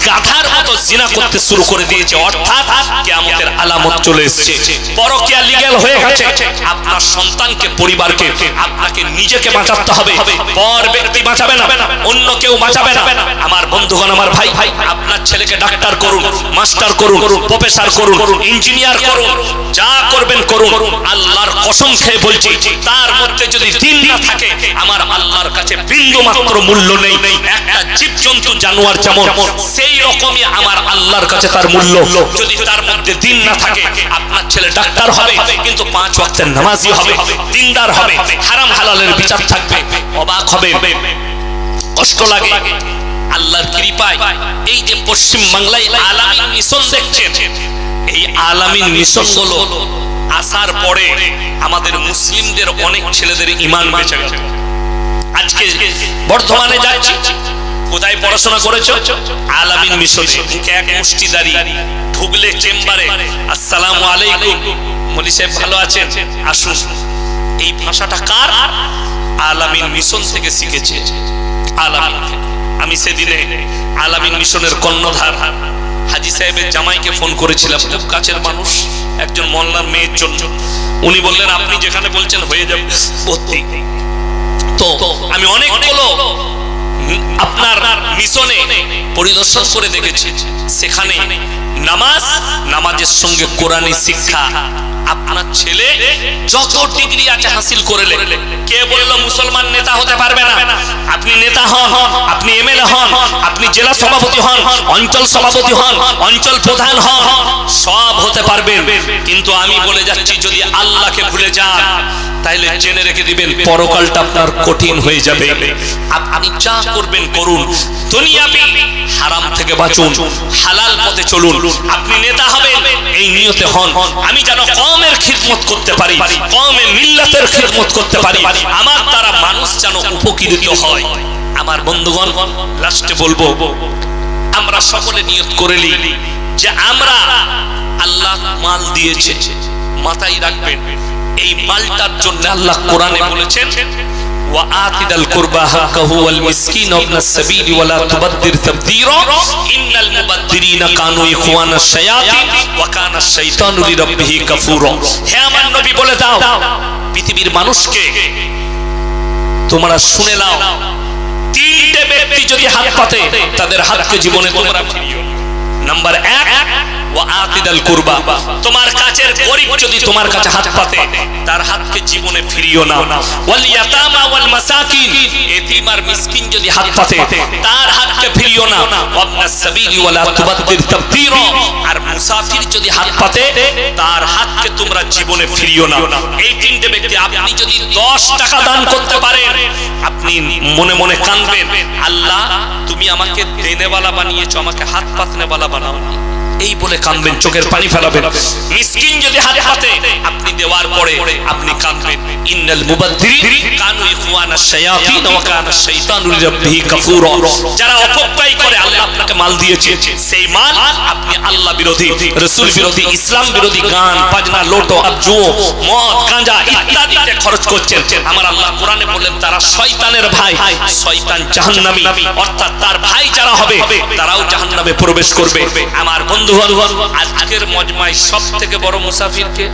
গাধার মতো জিনা করতে শুরু করে দিয়েছে। অর্থাৎ কিয়ামতের আলামত চলে এসেছে, পরকীয়া লিগ্যাল হয়ে গেছে। আপনার সন্তানকে, পরিবারকে, আপনাকে নিজেকে বাঁচাতে হবে। পর ব্যক্তি বাঁচাবে না, অন্য কেউ বাঁচাবে না। আমার বন্ধুগণ, আমার ভাই, আপনার ছেলেকে ডাক্তার করুন, মাস্টার করুন, প্রফেসর করুন, ইঞ্জিনিয়ার করুন, যা করবেন করুন। আল্লাহর কসম খেয়ে বলছি, তার মধ্যে যদি দিন না থাকে, আমার আল্লাহর কাছে বিন্দু মাত্র মূল্য নেই। একটা জীবজন্তু, জানোয়ার যেমন, সেই রকমই আমার আল্লাহর কাছে তার মূল্য। যদি তার মধ্যে দিন না থাকে, আপনার ছেলে ডাক্তার হবে কিন্তু 5 ওয়াক্তের নামাজি হবে, দিনদার হবে, হারাম হালালের বিচার থাকবে। অবাক হবে, কষ্ট লাগে। আল্লাহর কৃপায় এই যে পশ্চিম বাংলায় আলামিন মিশন দেখছেন, এই আলামিন মিশনগুলো আসার পরে আমাদের মুসলিমদের অনেক ছেলেদের ঈমান বেঁচে গেল। আজকে বর্ধমানে যাচ্ছি, কোথায় পড়াশোনা করেছো? আলামিন মিশনে। এক মুষ্টিদারি ঢুকলে চেম্বারে, আসসালামু আলাইকুম, মৌলভী সাহেব ভালো আছেন, আসুন। এই ভাষাটা কার? আলামিন মিশন থেকে শিখেছে। আলামিন, আমি সেদিনে আলামিন মিশনের কর্ণধার হাজী সাহেবের জামাইকে ফোন করেছিলাম, খুব কাছের মানুষ, একজন মোল্লার মেয়ের জন্য। উনি বললেন, আপনি যেখানে বলছেন হয়ে যাবে ভর্তি। তো আমি অনেকগুলো আপনার মিশনে পরিদর্শন করে দেখেছি, সেখানে নামাজের সঙ্গে কোরআনী শিক্ষা। আপনার ছেলে যত ডিগ্রি আছে হাসিল করলে, কে বললো মুসলমান নেতা হতে পারবে না? আপনি নেতা হন, আপনি এমএলএ হন, আপনি জেলা সভাপতি হন, অঞ্চল সভাপতি হন, অঞ্চল প্রধান হন, সব হতে পারবেন। কিন্তু আমি বলে যাচ্ছি, যদি আল্লাহকে ভুলে যান তাহলে জেনে রেখে দিবেন পরকালটা আপনার কঠিন হয়ে যাবে। আপনি যা করবেন করুন, দুনিয়াবি হারাম থেকে বাঁচুন, হালাল পথে চলুন। আপনি নেতা হবেন এই নিয়তে হন, আমি যেন কওমের খিদমত করতে পারি, কওমে মিল্লাতের খিদমত করতে পারি, আমার দ্বারা মানুষ যেন উপকৃত হয়। আমার বন্ধুগণ, লাস্টে বলবো, আমরা সকলে নিয়ত করে নিই যে আমরা আল্লাহ মাল দিয়েছে, মাথায় রাখবেন এই মালটার জন্য আল্লাহ কোরআনে বলেছেন, ওয়া আতিদাল কুরবা হাক্কাহু ওয়াল মিসকিন ওয়াবনাস সাবিলি ওয়া লা তুবাদদির তাবদীরা ইন্নাল মুবাদদিরিনা কানু ইখওয়ানাশ শায়াতিন ওয়া কানাশ শাইতানু লিরাব্বিহি কাফুরা। হে আমার নবী বলে দাও পৃথিবীর মানুষকে, তোমরা শুনে নাও, তিনটে ব্যক্তি যদি হাত পাতে তাদের হাতকে জীবনে তোমরা ফিরিও। নাম্বার 1, ওয়া আতিদাল কুরবা, তোমার কাছের গরীব যদি তোমার কাছে হাত পাতে তার হাতকে জীবনে ফিরিও না। ওয়াল ইয়াতামা ওয়াল মাসাকিন, এতিম আর মিসকিন যদি হাত পাতে তার হাতকে ফিরিও না। ওয়াবনাস সাবিলি ওয়া লা তুবাদদির তাবদীরা, আর মুসাফির যদি হাত পাতে তার হাতকে তোমরা জীবনে ফিরিও না। এই তিনটে ব্যক্তি, আপনি যদি 10 টাকা দান করতে পারেন, আপনি মনে মনে কাঁদবেন, আল্লাহ তুমি আমাকে দেনেওয়ালা বানিয়েছো, আমাকে হাত পাতনেওয়ালা বানাওনি, এই বলে কাঁদবেন, চোখের পানি ফেলাবেন। মিসকিন যদি হাত পাতে আপনি দেওয়ার পরে আপনি কাঁদবেন, ইন্নাল মুবাদদিরিন কানু ইখওয়ানাশ শায়াতিন ওয়া কানাশ শাইতানু লিরাব্বিহি কাফুরা। যারা অপব্যয় করে, আল্লাহ আপনাকে মাল দিয়েছে, সেই মাল আপনি আল্লাহ বিরোধী, রাসূল বিরোধী, ইসলাম বিরোধী গান বাজনা, লোটো জুয়ো, মদ গাঁজা ইত্যাদিতে খরচ করছেন। আমার আল্লাহ কোরআনে বললেন তারা শয়তানের ভাই, শয়তান জাহান্নামী, অর্থাৎ তার ভাই যারা হবে তারাও জাহান্নামে প্রবেশ করবে। আমার বন্ধু, আজকের মজমায় সব থেকে বড় মুসাফির কে?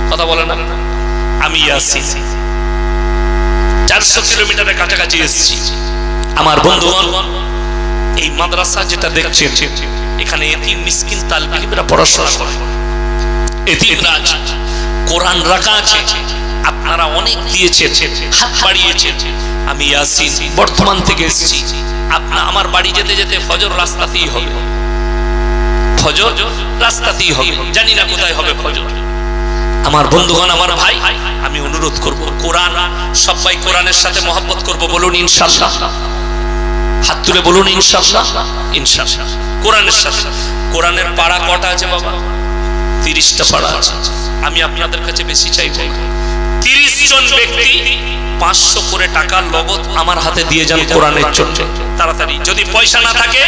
কথা বলে না? আমি আসি 400 কিলোমিটারের কাছাকাছি এসেছি। আমার বন্ধুগণ, এই মাদ্রাসা যেটা দেখছেন, এখানে এতিম মিসকিন তালিব ইলমিরা পড়াশোনা করে, এতিমরা আছে, কোরআন রাখা আছে, আপনারা অনেক দিয়েছেন, হাত বাড়িয়েছেন। আমি আসি বর্ধমান থেকে এসেছি, আমার বাড়ি যেতে যেতে ফজর রাস্তাতেই হবে, ফজর রাস্তাতেই হবে, জানি না কোথায় হবে ফজর। আমার বন্ধুগণ, আমার ভাই, আমি অনুরোধ করব, কোরআন, সবাই কোরআনের সাথে মহব্বত করব, বলুন ইনশাআল্লাহ, হাত তুলে বলুন ইনশাআল্লাহ, ইনশাআল্লাহ। কোরআনের সাথে, কোরআনের পারা কটা আছে বাবা? 30টা পারা আছে। আমি আপনাদের কাছে বেশি চাইব না, 30 জন ব্যক্তি 500 করে টাকা নগদ আমার হাতে দিয়ে যান কোরআনের জন্য, তাড়াতাড়ি। যদি পয়সা না থাকে,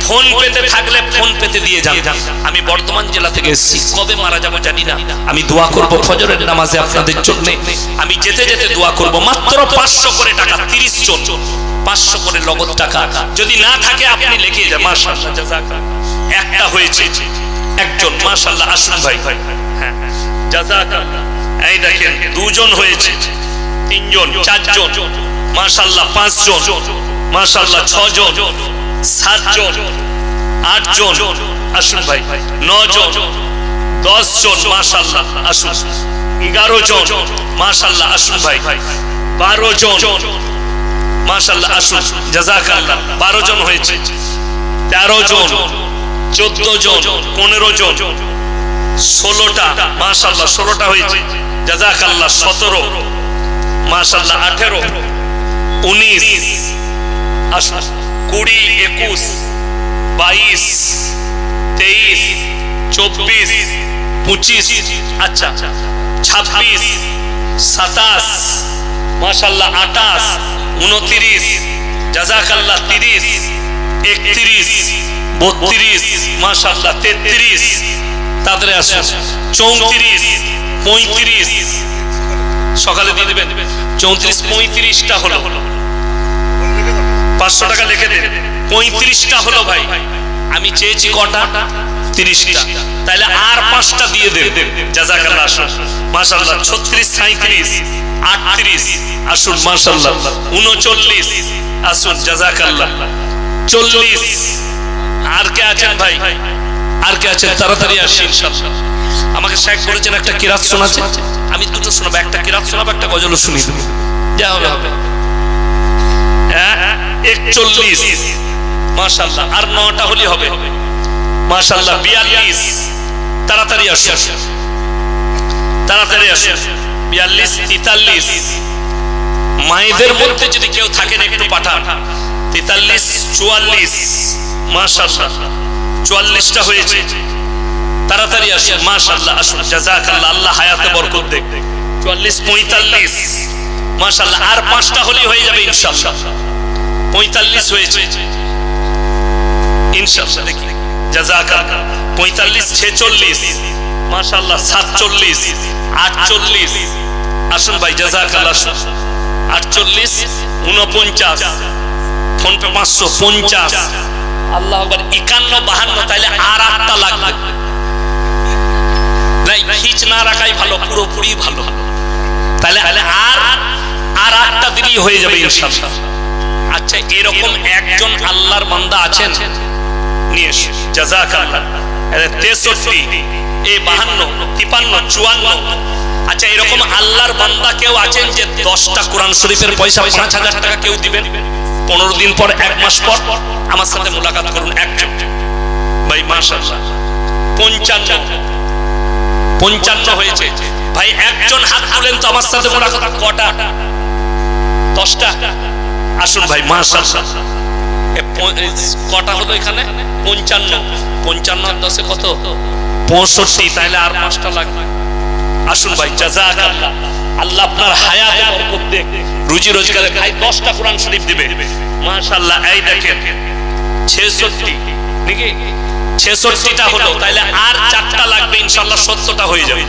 ফোন পেতে থাকলে ফোন পেতে দিয়ে যান। আমি বর্ধমান জেলা থেকে এসেছি, কবে মারা যাবো জানি না, আমি দোয়া করব ফজরের নামাজে আপনাদের জন্য, আমি যেতে যেতে দোয়া করব। মাত্র 500 করে টাকা, 30 জন 500 করে নগদ টাকা। যদি না থাকে আপনি লিখে যান। মাশাআল্লাহ, জাযাকাল্লাহ। একটা হয়েছে, একজন, মাশাআল্লাহ, আসুন ভাই, হ্যাঁ, জাযাকাল্লাহ। এই দেখেন, 2 জন হয়েছে, 3 জন, 4 জন, মাশাআল্লাহ, 5 জন, মাশাআল্লাহ, 6 জন, 7 জন, 8 জন, আসুন ভাই, 9 জন, 10 জন, মাশাআল্লাহ, আসুন, 11 জন, মাশাআল্লাহ, আসুন ভাই, 12 জন, মাশাআল্লাহ, আসুন, জাযাকাল্লাহ। 12 জন হয়েছে, 13 জন, 14 জন, 15 জন, 16টা, মাশাআল্লাহ, 16টা হয়েছে, জাযাকাল্লাহ। 17, মাশাআল্লাহ, 18, 19, 20, 21, 22, 23, 24, 25, আচ্ছা, 26, 27, মাশাআল্লাহ, 28, 29, জাযাকাল্লাহ, 30, 31, 32, মাশাআল্লাহ, 33, তাড়াতাড়ি আসুন, 34, 35, সকালে দিয়ে দেবেন, 34, 35টা হলো, 500 টাকা লিখে দেন, 35টা হলো ভাই। আমি চেয়েছি কটা? 30টা, তাহলে আর 5টা দিয়ে দেন। জাযাকাল্লাহ। আসুন মাশাআল্লাহ। 36, 37, 38, আসুন মাশাআল্লাহ। 39, আসুন জাযাকাল্লাহ। 40, আর কে আছেন ভাই? আর কে আছেন? তাড়াতাড়ি আসেন ইনশাআল্লাহ। আমাকে শেখ বলেছেন একটা কিরাত শোনাচ্ছে, আমি দুটো শোনাবো, একটা কিরাত শোনাবো, একটা গজল শুনিয়ে দেবো, যা হবে হবে। 41, মাশাআল্লাহ। আর 9টা হলি হবে মাশাআল্লাহ। 42, তাড়াতাড়ি আসুন, তাড়াতাড়ি আসুন। 42, 43, মায়েদের মধ্যে যদি কেউ থাকেন একটু পাঠান। 43, 44, মাশাআল্লাহ। 44টা হয়েছে, তাড়াতাড়ি আসুন মাশাআল্লাহ। আসুন জাযাকাল্লাহ, আল্লাহ হায়াতে বরকত দেখ। 44, 45, মাশাআল্লাহ। আর 5টা হলি হয়ে যাবে ইনশাআল্লাহ। 45 হয়েছে ইনশাআল্লাহ। দেখি জাযাকাল্লাহ। 45, 46, মাশাআল্লাহ। 47, 48, আসুন ভাই জাযাকাল্লাহ। 48, 49, ফোন পে 550, আল্লাহু আকবার। 51, 52, তাইলে আর 8টা লাগবে। খিচ না রাখাই ভালো, পুরোপুরি ভালো। তাহলে আর 8টা দিলেই হয়ে যাবে ইনশাআল্লাহ। আচ্ছা, এরকম একজন আল্লাহর বান্দা আছেন? নিয়ে এসো জাযাকাল্লাহ। 63, 52, 53, 54। আচ্ছা, এরকম আল্লাহর বান্দা কেউ আছেন যে 10টা কোরআন শরীফের পয়সা 5000 টাকা কেউ দিবেন? 15 দিন পর, 1 মাস পর আমার সাথে মোলাকাত করুন একজন ভাই মাশাআল্লাহ। 55 হয়েছে ভাই, একজন হাত তুলেন তো আমার সাথে মোলাকাত। কটা? 10টা। আসুন ভাই মাশাআল্লাহ। কটা হলো এখানে? 55, 55 আর 10 কত? 65, তাহলে আর 5টা লাগবে। আসুন ভাই জাযাকাল্লাহ, আল্লাহ আপনার হায়াতে বরকত দেখ, রুজি রোজগারে। ভাই 10টা কোরআন শরীফ দিবে মাশাআল্লাহ। এই দেখেন 66 নাকি? 66টা হলো, তাহলে আর 4টা লাগবে ইনশাআল্লাহ। 70টা হয়ে যাবে।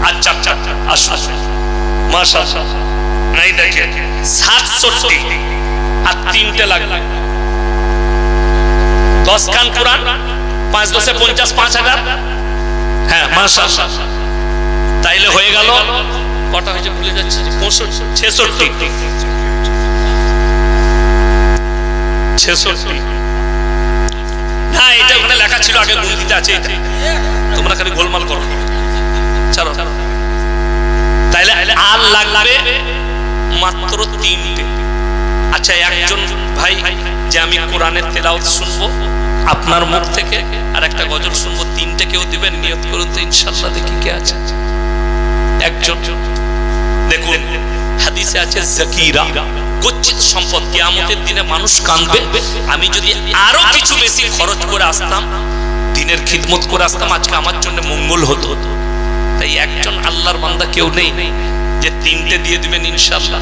আর 4টা। আসুন মাশাআল্লাহ। এই দেখেন 67, আর 3টে লাগবে। 10 খান কোরআন, 5 10 50, 5000। হ্যাঁ মাশাআল্লাহ। তাইলে হয়ে গেল কটা হয়েছে ভুলে যাচ্ছি। 66। না, এটা ওখানে লেখা ছিল আগে, গুনতিতে আছে এটা। তোমরা খালি গোলমাল করো, চলো। তাইলে আর লাগবে মাত্র 3টে। আচ্ছা, একজন ভাই যে আমি কোরআনের তেলাওয়াত শুনবো আপনার মুখ থেকে, আর একটা গজল শুনবো, 3টে কেউ দিবেন? নিয়ত করুন তো ইনশাআল্লাহ। দেখি কে আছে একজন। দেখুন হাদিসে আছে যাকিরা, গচ্ছিত সম্পদ। কিয়ামতের দিনে মানুষ কাঁদবে, আমি যদি আরো কিছু বেশি খরচ করে আসতাম, দিনের খিদমত করে আসতাম, আজকে আমার জন্য মঙ্গল হতো। তাই একজন আল্লাহর বান্দা কেউ নেই যে 3টে দিয়ে দিবেন ইনশাআল্লাহ?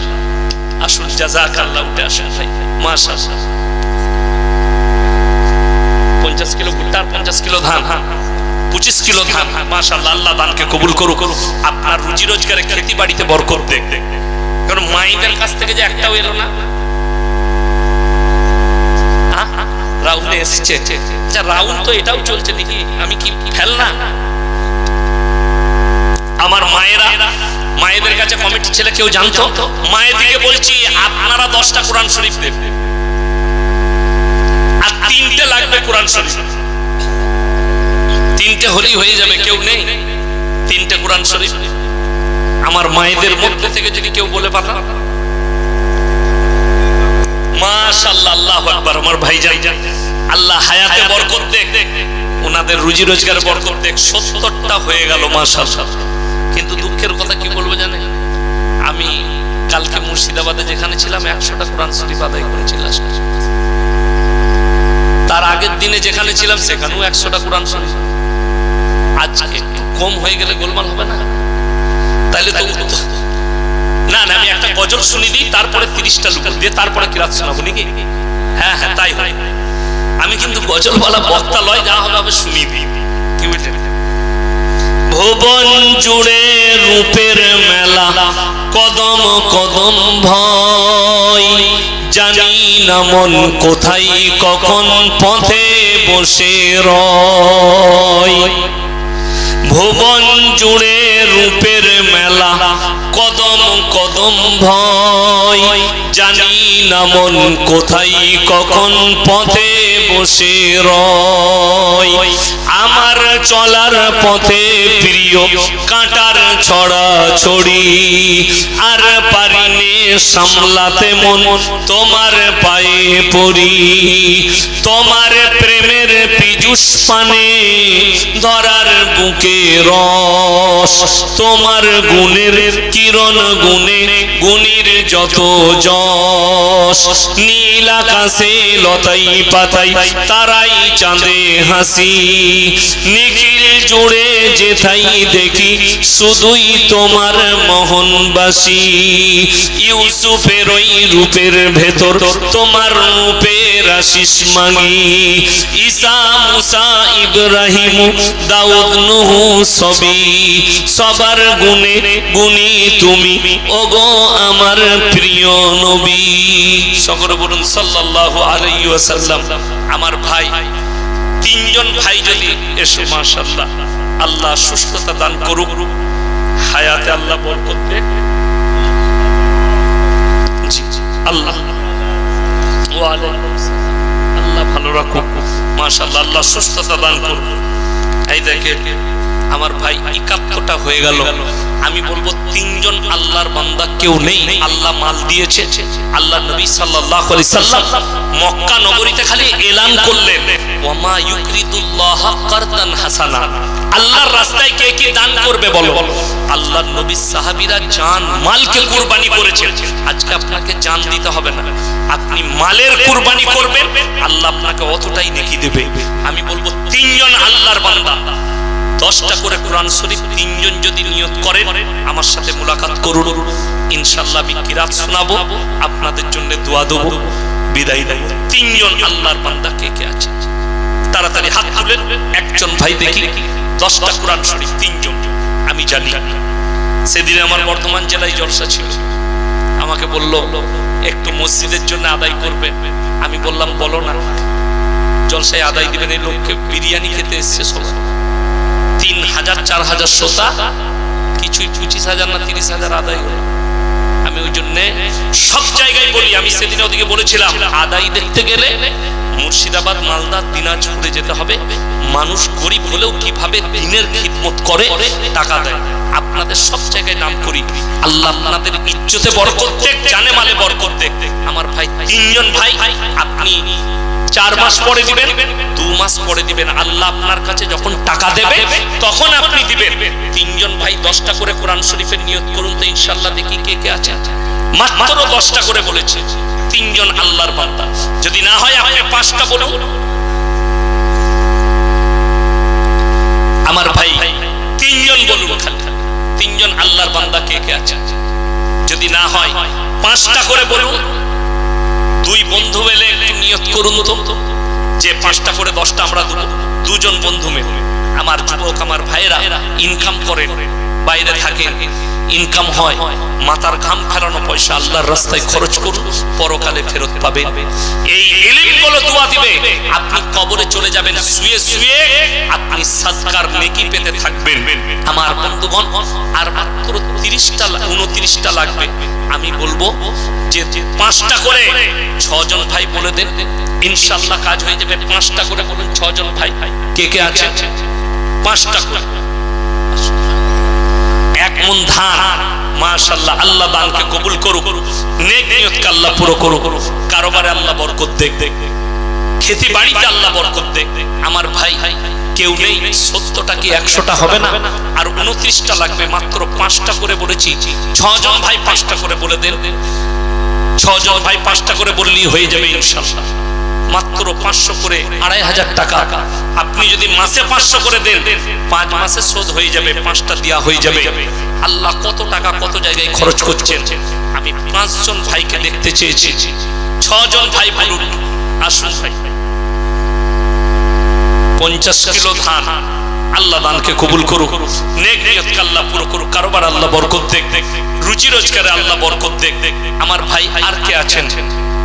আসুন জাযাকাল্লাহ, উঠে আসুন ভাই মাশাআল্লাহ। 50 কিলো ভুট্টা আর 50 কিলো ধান, 25 কিলো ধান মাশাআল্লাহ। আল্লাহ দানকে কবুল করুক, আপনার রুজি রোজগারে খেতি বাড়িতে বরকত দেখ। কারণ মায়েদের কাছ থেকে যে একটাও এলো না। রাউন্ডে এসছে। আচ্ছা, রাউন্ড তো এটাও চলছে নাকি? আমি কি ফেল না? আমার মায়েদের কাছে কমিটির ছেলে কেউ জানতো? মায়েদিকে বলছি আপনারা 10টা কোরআন শরীফ দেবেন, আর 3টে লাগবে কোরআন শরীফ। 3টে হলেই হয়ে যাবে। কেউ নেই? 3টে কোরআন শরীফ আমার মায়েদের মধ্যে থেকে যদি কেউ বলে পাঠান মাশাআল্লাহ, আল্লাহু আকবার। আমার ভাইজান আল্লাহ হায়াতে বরকত দেখ, ওনাদের রুজি রোজগারে বরকত দেখ। 70টা হয়ে গেল মাশাআল্লাহ। কিন্তু দুঃখের কথা কি বলবো জানেন? আমি কালকে মুর্শিদাবাদে যেখানে ছিলাম 100টা কোরআন শরীফ আদায় করেছিলাম। তার আগের দিনে যেখানে ছিলাম সেখানেও 100টা কোরআন শরীফ। আজকে একটু কম হয়ে গেলে গোলমাল হবে না? তাইলে তো না না, আমি একটা গজল শুনি দিই, তারপরে 30টা লোক দিয়ে তারপরে কিরাত শোনাবো নাকি? হ্যাঁ হ্যাঁ, তাই হয়। আমি কিন্তু গজলওয়ালা বক্তা লয়, যা হবে আমি শুনি দিই। কি বুঝলেন? ভুবন জুড়ে রূপের মেলা, কদম কদম ভয়, জানি না মন কোথায় কখন পথে বসে রয়। ভুবন জুড়ে রূপের মেলা, কদম কদম ভয়, জানি না মন কোথায় কখন পথে বসে রয়। আমার চলার পথে প্রিয় কাঁটার ছড়া ছড়ি, আর পারিনে সামলাতে মন তোমার পায়ে পড়ি। তোমার প্রেমের পীযুষ পানে ধরার বুকে রস, তোমার গুণের কিরণ গুণে গুণীর যত যশ। নীল আকাশে লতাই পাতাই তারাই চাঁদে হাসি, নিখিল জুড়ে যেথাই দেখি শুধুই তোমার মোহনবাসী। ইউসুফের ওই রূপের ভেতর তোমার রূপের আশিস মাগি। ঈসা মুসা ইব্রাহিম দাউদ নূহ সবই, সবার গুণে গুণী তুমি ওগো আমার প্রিয় নবী। সকলে বলুন সাল্লাল্লাহু আলাইহি ওয়াসাল্লাম। আমার ভাই, তিনজন ভাই যদি এসো, মাশাআল্লাহ, আল্লাহ সুস্থতা দান করুক, হায়াতে আল্লাহ বরকত দেন। জি আল্লাহ আল্লাহ ভালো রাখুক, মাশাআল্লাহ, আল্লাহ সুস্থতা দান করুক। এই দেখেন আমার ভাই ৭১টা হয়ে গেল। আমি বলবো তিনজন আল্লাহর বান্দা কেউ নেই, আল্লাহ মাল দিয়েছে। আল্লাহ নবী সাল্লাল্লাহু আলাইহি সাল্লাম মক্কা নগরীতে খালি এলান করলেন, ওয়ামা ইউকরিদুল্লাহ কারদান হাসানা। আল্লাহর রাস্তায় কে কি দান করবে বলো। আল্লাহর নবীর সাহাবীরা জান মালকে কুরবানি করেছেন। আজকে আপনাকে জান দিতে হবে না, আপনি মালের কুরবানি করবেন, আল্লাহ আপনাকে অতটাই নেকি দেবে। আমি বলবো তিনজন আল্লাহর বান্দা 10টা করে কোরআন শরীফ তিনজন যদি নিয়ত করেন, আমার সাথে মুলাকাত করুন, ইনশাআল্লাহ আমি কিরাত শোনাবো, আপনাদের জন্য দোয়া দেব, বিদায় দেব। তিনজন আল্লাহর বান্দা কে কে আছে তাড়াতাড়ি হাত তুলেন। একজন ভাই দেখি 10টা কোরআন শরীফ তিনজন। আমি জানি সেদিনে আমার বর্ধমান জেলায় জলসা ছিল, আমাকে বলল একটু মসজিদের জন্য আদায় করবে। আমি বললাম বলো না, জলসায় আদায় দিবেন। এই লোককে বিরিয়ানি খেতে এসছে সবাই, ৩,০০০ ৪,০০০ শ্রোতা, কিছুই ২৫,০০০ না ৩০,০০০ আদায় হলো। আমি ওই জন্য সব জায়গায় বলি, আমি সেদিন ওদিকে বলেছিলাম আদায় দেখতে গেলে মুর্শিদাবাদ, মালদা, দিনাজপুরে যেতে হবে। মানুষ গরিব হলেও কিভাবে দিনের খিদমত করে, টাকা দেয়। আপনাদের সব জায়গায় নাম করি, আল্লাহ আপনাদের ইজ্জতে বরকত দেখ, জানে মালে বরকত দেখ। আমার ভাই তিনজন ভাই, আপনি 4 মাস পরে দিবেন, 2 মাস পরে দিবেন, আল্লাহ আপনার কাছে যখন টাকা দেবে তখন আপনি দিবেন। তিনজন ভাই 10টা করে কোরআন শরীফের নিয়ত করুন তো, ইনশাআল্লাহ দেখি কে কে আছে। মাত্র 10টা করে বলেছে, তিনজন আল্লাহর বান্দা। যদি না হয় আপনি 5টা বলুন। আমার ভাই তিনজন বলুন, খালি তিনজন আল্লাহর বান্দা কে কে আছে। যদি না হয় 5টা করে বলুন। 2 বন্ধু মিলে একটু নিয়ত করুন তো, যে 5টা করে 10টা আমরা দেব। 2জন বন্ধু মিলে, আমার যুবক আমার ভাইরা ইনকাম করেন, বাইরে থাকেন, ইনকাম হয়, মাথার ঘাম ফেরানো পয়সা আল্লাহর রাস্তায় খরচ করুন, পরকালে ফেরত পাবেন। এই ইলমগুলো দোয়া দিবে, আপনি কবরে চলে যাবেন, শুয়ে শুয়ে আপনি সাদকার নেকি পেতে থাকবেন। আমার বন্ধুগণ, আর মাত্র 29টা লাগবে। আমি বলবো যে 5টা করে 6 জন ভাই বলে দেন, ইনশাআল্লাহ কাজ হয়ে যাবে। 5টা করে বলুন 6 জন ভাই কে কে আছে। 5টা করে 1 মণ ধান, মাশাআল্লাহ, আল্লাহ দানকে কবুল করুক, নেক নিয়তকে আল্লাহ পুরো করুক, কারোবারে আল্লাহ বরকত দেখ, খেতে বাড়িতে আল্লাহ বরকত দেখ। আমার ভাই কেউ নেই, 70টা কি 100টা হবে না, আর 29টা লাগবে। মাত্র 5টা করে বলেছি, 6 জন ভাই 5টা করে বলে দেন। 6 জন ভাই 5টা করে বললেই হয়ে যাবে ইনশাআল্লাহ। মাত্র 500 করে 2,500 টাকা। আপনি যদি মাসে 500 করে দেন, 5 মাসে শোধ হয়ে যাবে, 5টা দেওয়া হয়ে যাবে। আল্লাহ কত টাকা কত জায়গায় খরচ করছেন। আমি 5 জন ভাইকে দেখতে চেয়েছি। 6 জন ভাই বলুন, আসুন ভাই। 50 কিলো ধান, আল্লাহ দানকে কবুল করুক, নেক নিয়তকে আল্লাহ পুরো করুক, কারোবার আল্লাহ বরকত দেখ, রুজি রোজগারে আল্লাহ বরকত দেখ। আমার ভাই আর কে আছেন,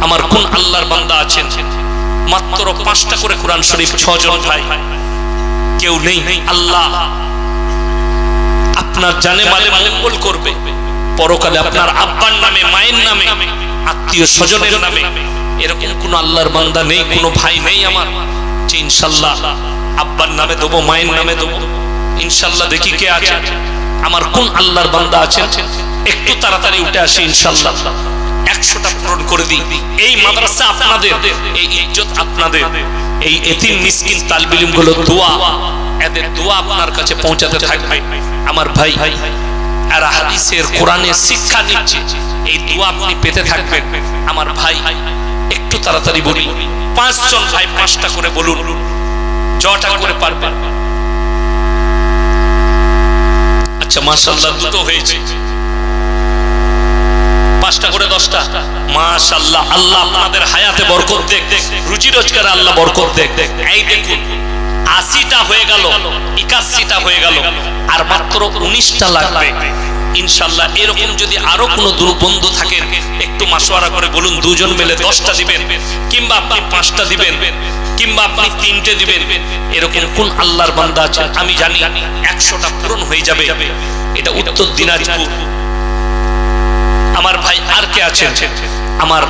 আমার কোন আল্লাহর বান্দা আছেন মাত্র 5টা করে কোরআন শরীফ, 6 জন ভাই, কেউ নেই। আল্লাহ আপনার জানে মালে মঙ্গল করবে, পরকালে আপনার আব্বার নামে, মায়ের নামে, আত্মীয় স্বজনের নামে এরকম কোন আল্লাহর বান্দা নেই, কোন ভাই নেই আমার যে ইনশাআল্লাহ আব্বার নামে দেবো, মায়ের নামে দেবো। ইনশাআল্লাহ দেখি কে আছে, আমার কোন আল্লাহর বান্দা আছেন, একটু তাড়াতাড়ি উঠে আসে ইনশাআল্লাহ 100টা পূরণ করে দিই। এই মাদ্রাসা আপনাদের, এই ইজ্জত আপনাদের, এই এতিম মিসকিন তালিবে ইলম গুলো দোয়া, এদের দোয়া আপনার কাছে পৌঁছাতে থাকবে আমার ভাই। আর হাদিসের কোরআনের শিক্ষা নিচ্ছে, এই দোয়া আপনি পেতে থাকবেন আমার ভাই। একটু তাড়াতাড়ি বলি, 5 জন ভাই 5টা করে বলুন, যটা করে পারবেন। আচ্ছা মাশাআল্লাহ, দুটো হয়েছে, 5টা করে 10টা, মাশাআল্লাহ। আল্লাহ আপনাদের হায়াতে বরকত দেখ, রুজি রোজগারে আল্লাহ বরকত দেখ। এই দেখুন 80টা হয়ে গেল, 81টা হয়ে গেল, আর মাত্র 19টা লাগবে ইনশাআল্লাহ। এরকম যদি আরো কোনো বন্ধু থাকেন একটু মাশওয়ারা করে বলুন, 2 জন মিলে 10টা দিবেন, কিংবা আপনি 5টা দিবেন, কিংবা আপনি 3টে দিবেন। এরকম কোন আল্লাহর বান্দা আছেন? আমি জানি 100টা পূরণ হয়ে যাবে। এটা উত্তর দিনাজপুর আমার ভাই। আর কে আছেন আমার?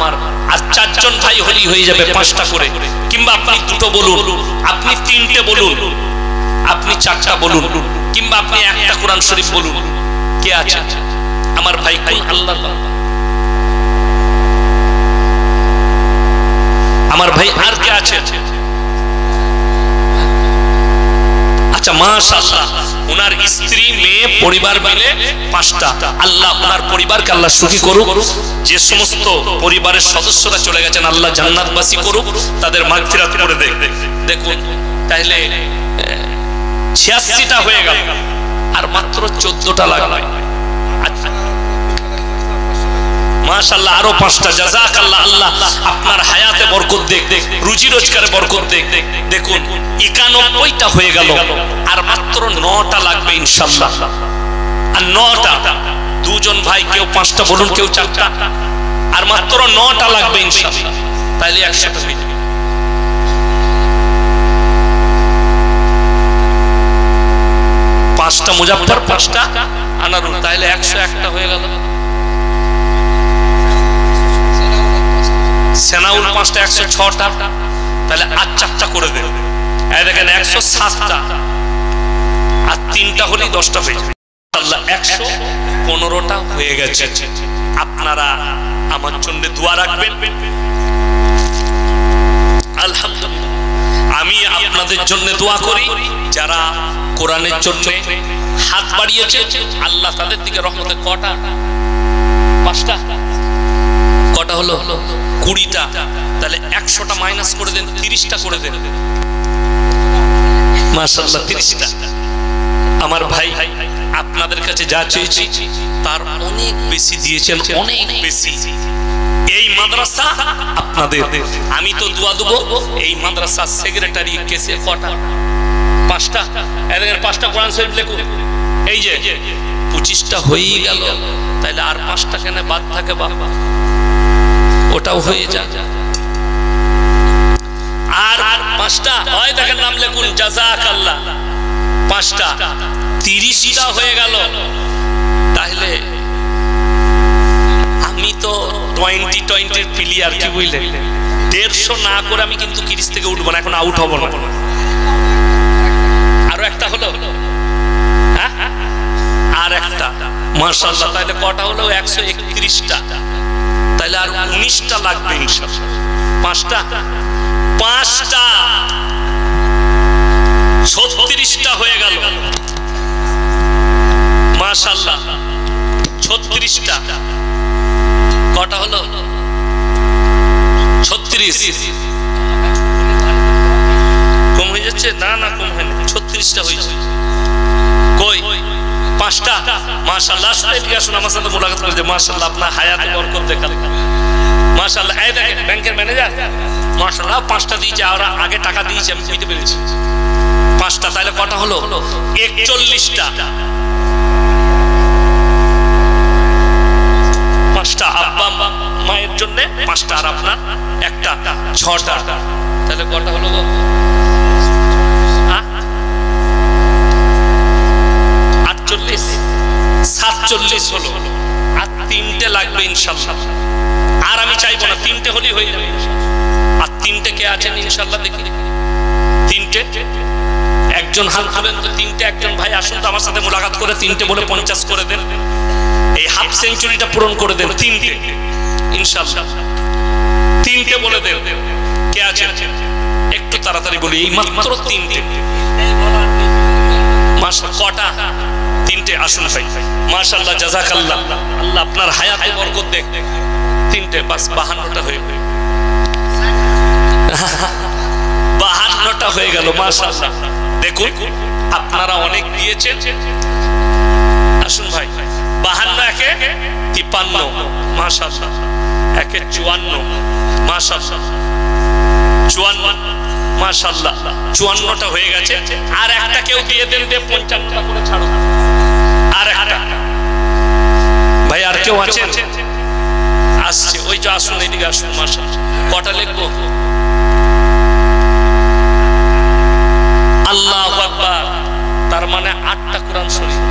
আর 4 জন ভাই হলেই হয়ে যাবে 5টা করে, কিংবা আপনি 2টো বলুন, আপনি 3টে বলুন, আপনি 4টা বলুন, কিংবা আপনি 1টা কোরআন শরীফ বলুন। কে আছে আমার ভাই? কোন আল্লাহর বান্দা আমার ভাই? আর কে আছে? আচ্ছা মাশাআল্লাহ, ওনার স্ত্রী, মেয়ে, পরিবার মিলে 5টা। আল্লাহ ওনার পরিবারকে আল্লাহ সুখী করুক। যে সমস্ত পরিবারের সদস্যরা চলে গেছেন আল্লাহ জান্নাতবাসী করুক, তাদের মাগফিরাত করে দেখ। দেখুন তাহলে 86টা হয়ে গেল, আর মাত্র 14টা লাগবে। আচ্ছা মাশাআল্লাহ, আরো 5টা। জাযাকাল্লাহ, আল্লাহ আপনার হায়াতে বরকত দেখ, রুজি রোজগারে বরকত দেখ। দেখুন 91টা হয়ে গেল, আর মাত্র 9টা লাগবে ইনশাআল্লাহ। আর 9টা, 2 জন ভাই কেউ 5টা বলুন, কেউ 4টা, আর মাত্র 9টা লাগবে ইনশাআল্লাহ। তাহলে 100টা হয়ে যাবে। 5টা মুজাফফর, 5টা আনারুল, তাহলে 101টা হয়ে গেল। সেনাউল 5টা, 106টা, তাহলে আর 4টা করে দেন। এই দেখেন 107টা, আর 3টা হলেই 10টা হয়ে যাবে। আল্লাহ 115টা হয়ে গেছে। আপনারা আমার জন্য দোয়া রাখবেন। আলহামদুলিল্লাহ, আমি আপনাদের জন্য দোয়া করি। যারা কোরআনের জন্য হাত বাড়িয়েছে আল্লাহ তাদের দিকে রহমতে। কটা? 5টা। কটা হলো? 20টা। তাহলে 100টা মাইনাস করে দেন, 30টা করে দেন। মাশাআল্লাহ 30টা। আমার ভাই আপনাদের কাছে যা চেয়েছি তার অনেক বেশি দিয়েছেন, অনেক বেশি। এই মাদ্রাসা আপনাদের, আমি তো দোয়া দেবো। এই মাদ্রাসার সেক্রেটারি কেসে কটা? 5টা। এদের 5টা কোরআন শরীফ লেখুন। এই যে 25টা হয়েই গেল, তাহলে আর 5টা কেন বাদ থাকে বাবা? ওটাও হয়ে যায়। আর 5টা হয়, দেখেন নাম লেখুন, জাযাকাল্লাহ। 5টা, 30টা হয়ে গেল। তাহলে আমি তো 20-20 প্লেয়ার, কি বুঝলেন? 150 না করে আমি কিন্তু 30 থেকে উঠবো না, এখন আউট হব না। আরো একটা হলো, আর একটা। মাশাআল্লাহ, তাহলে কটা হলো? 131টা। তাহলে আর 19টা লাগবে ইনশাআল্লাহ। 5টা, 36টা হয়ে গেল। মাশাআল্লাহ 36টা। কটা হলো? 36। কম হয়ে যাচ্ছে? না না, কম হয়নি, 36টা হয়েছে। কই? 5টা। মাশাআল্লাহ, আসলে ঠিক আছে, আমার সাথে মোলাকাত করে যে মাশাআল্লাহ আপনার হায়াতে বরকত দেখাল। মাশাআল্লাহ। এই দেখেন ব্যাংকের ম্যানেজার, মাশাআল্লাহ 5টা দিয়েছে, আর আগে টাকা দিয়েছে, আমি বুঝতে পেরেছি। 5টা, তাহলে কটা হলো? 41টা। 5টা আব্বা মায়ের জন্য, 5টা, আর আপনার একটা, 6টা। তাহলে কটা হলো গো? 48, 47 হলো। আর 3টে লাগবে ইনশাআল্লাহ। আর আমি চাইবো না, 3টে হলেই হয়ে যাবে। আর 3টে কে আছেন ইনশাআল্লাহ? দেখি 3টে, একজন হাত তুলেন তো। 3টে একজন ভাই আসুন তো আমার সাথে মুলাকাত করে 3টে বলে 50 করে দেন। এই হাফ সেঞ্চুরিটা পূরণ করে দেন। 3টে ইনশাআল্লাহ, 3টে বলে দেন। কে আছেন একটু তাড়াতাড়ি বলি। এই মাত্র 3টে। মাশাআল্লাহ, কটা? 3টে। আসুন ভাই, মাশাআল্লাহ, জাযাকাল্লাহ। আল্লাহ আপনার হায়াতে বরকত দেখ। 3টে, বাস 52টা হয়ে গেল। 52টা হয়ে গেল, মাশাআল্লাহ। দেখুন আপনারা অনেক দিয়েছেন। আসুন ভাই, 52 একে 53, মাশাআল্লাহ। একে 54, মাশাআল্লাহ। 54, মাশাআল্লাহ। 54টা হয়ে গেছে। আর একটা কেউ দিয়ে দেন, দিয়ে 55টা করে ছাড়ো। আর একটা ভাই, আর কেউ আছেন? আসছে, ওই যে আসুন, এইদিকে আসুন। মাশাআল্লাহ, কটা লিখবো? আল্লাহু আকবার। তার মানে 8টা কোরআন শরীফ।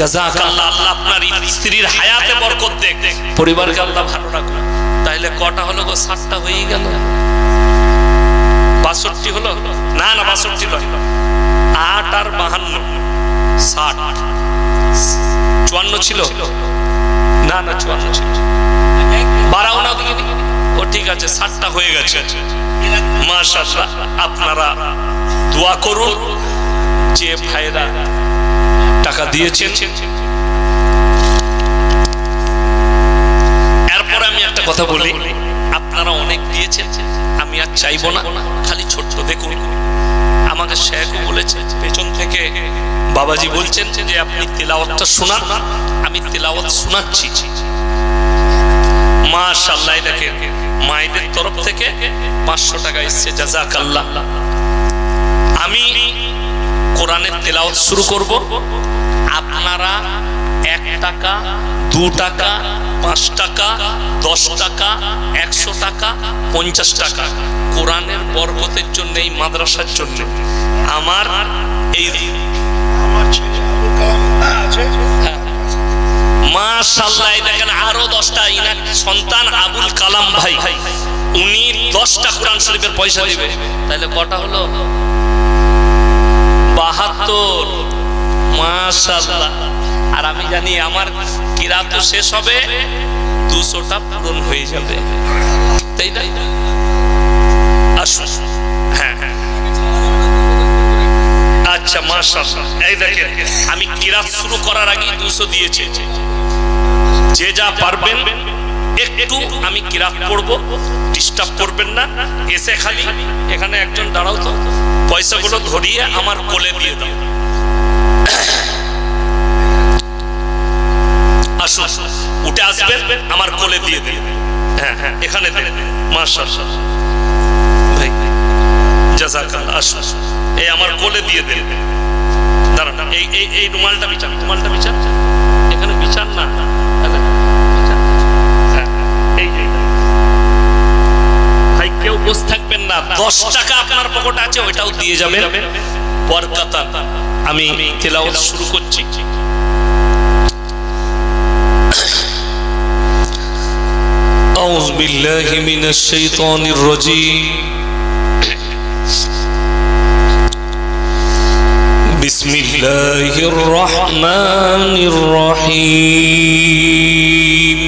জাযাকাল্লাহ। আল্লাহ আপনার স্ত্রীর হায়াতে বরকত দেখ, পরিবারকে আল্লাহ ভালো রাখুন। তাহলে কটা হলো গো? 7টা হয়ে গেল। 62 হলো? না না, 62 নয়। 8 আর 52, 60। 54 ছিল? না না, 54 ছিল। বাড়াও না দিকে। ও ঠিক আছে, 7টা হয়ে গেছে। মাশাআল্লাহ। আপনারা দোয়া করুন যে ভাইরা টাকা দিয়েছেন। এরপরে আমি একটা কথা বলি, আপনারা অনেক দিয়েছেন, আমি আর চাইবো না। খালি ছোট্ট দেখুন, আমাকে শেখও বলেছে পেছন থেকে, বাবাজি বলছেন যে আপনি তেলাওয়াতটা শোনান। আমি তেলাওয়াত শোনাচ্ছি। মাশাআল্লাহ। দেখেন, মায়েদের তরফ থেকে 500 টাকা এসছে, জাযাকাল্লাহ। আমি কোরআনের তেলাওয়াত শুরু করব। আপনারা 1 টাকা, 2 টাকা, 5 টাকা, 10 টাকা, 100 টাকা, 50 টাকা কোরআনের বরকতের জন্য, এই মাদ্রাসার জন্য। আমার এই মাশাআল্লাহ, দেখেন আরো 10টা। ইনার সন্তান আবুল কালাম ভাই, উনি 10টা কোরআন শরীফের পয়সা দিবে। তাহলে কটা হলো? 72। মাশাআল্লাহ। আর আমি জানি আমার কিরাত শেষ হবে, 200টা পূরণ হয়ে যাবে, তাই না? আসুন। হ্যাঁ হ্যাঁ, আচ্ছা, মাশাআল্লাহ। এই দেখেন, আমি কিরাত শুরু করার আগে 200 দিয়েছে। যে যা পারবেন একটু আমি কিরাত পড়ব, ডিস্টার্ব করবেন না। এসে খালি এখানে একজন দাঁড়াও তো, পয়সাগুলো ধরিয়ে আমার কোলে দিয়ে দাও। আসুন, উঠে আসবেন, আমার কোলে দিয়ে দেন। হ্যাঁ হ্যাঁ, এখানে দেন। মাশাআল্লাহ ভাই, জাযাকাল্লাহ। আসুন, এই আমার কোলে দিয়ে দেন। দাঁড়ান, এই রুমালটা বিছান, রুমালটা বিছান। এখানে বিছান না, ভাই কেউ বসে থাকবেন না। 10 টাকা আপনার পকেটে আছে, ওইটাও দিয়ে যাবেন বরকতান। আমি তেলাওয়াত শুরু করছি। আউযু বিল্লাহি মিনাশ শাইতানির রাজীম। বিসমিল্লাহির রহমানির রহিম।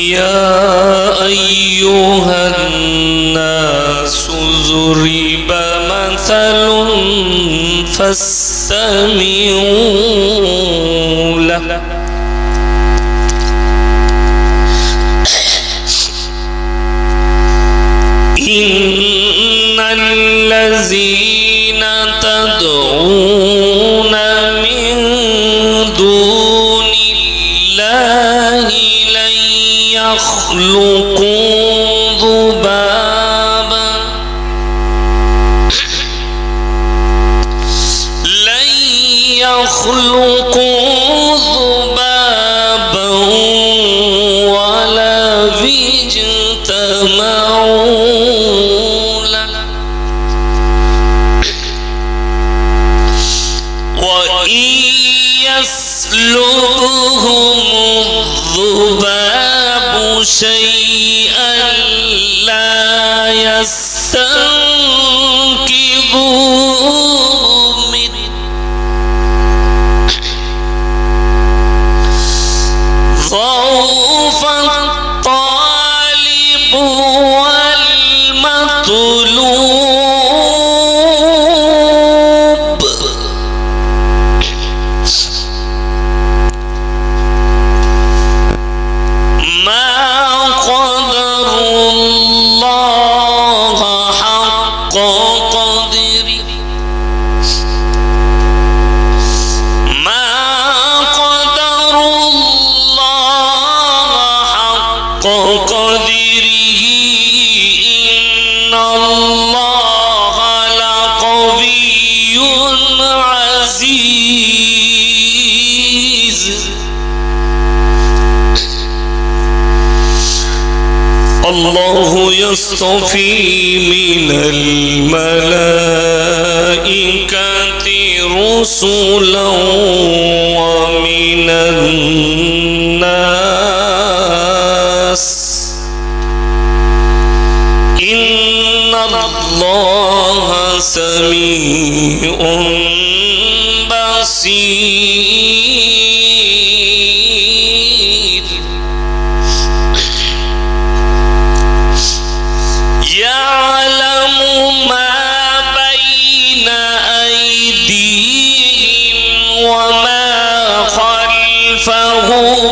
ইয়া আইয়ুহান নাসু যুরিবা মাসালুন ফাসতামিউ লাহু। ইন্নাল্লাযীনা তাদউনা মিন দুনিল্লাহি লা ইয়াখলুকু যুবাবান লা ইয়াখলুকু যুবাবান ওয়ালা يسلبهم الذباب شيئا لا يستنقذوه منه ضعف الطالب والمطلوب ما قدر الله حق قدره ما قدر الله حق قدره إن الله لقوي عزيز الله يصطفي من الملائكة رسلا ومن الناس إن الله سميع بصير يعلم ما بين أيديهم وما خلفهم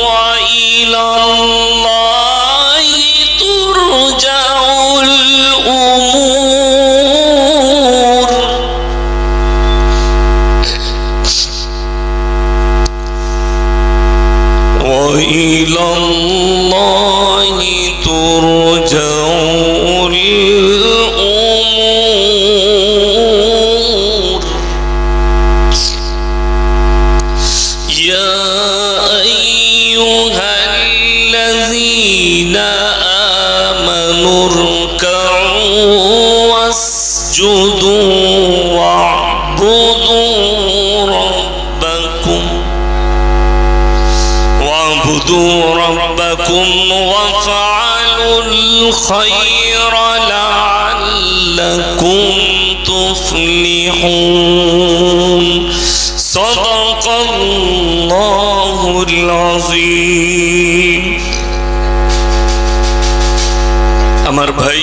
وإلى الله ترجع الأمور وإلى الله ترجع الأمور يا أيها الذين آمنوا اركعوا واسجدوا واعبدوا ربكم وافعلوا الخير لعلكم تفلحون صدق الله العظيم আমার ভাই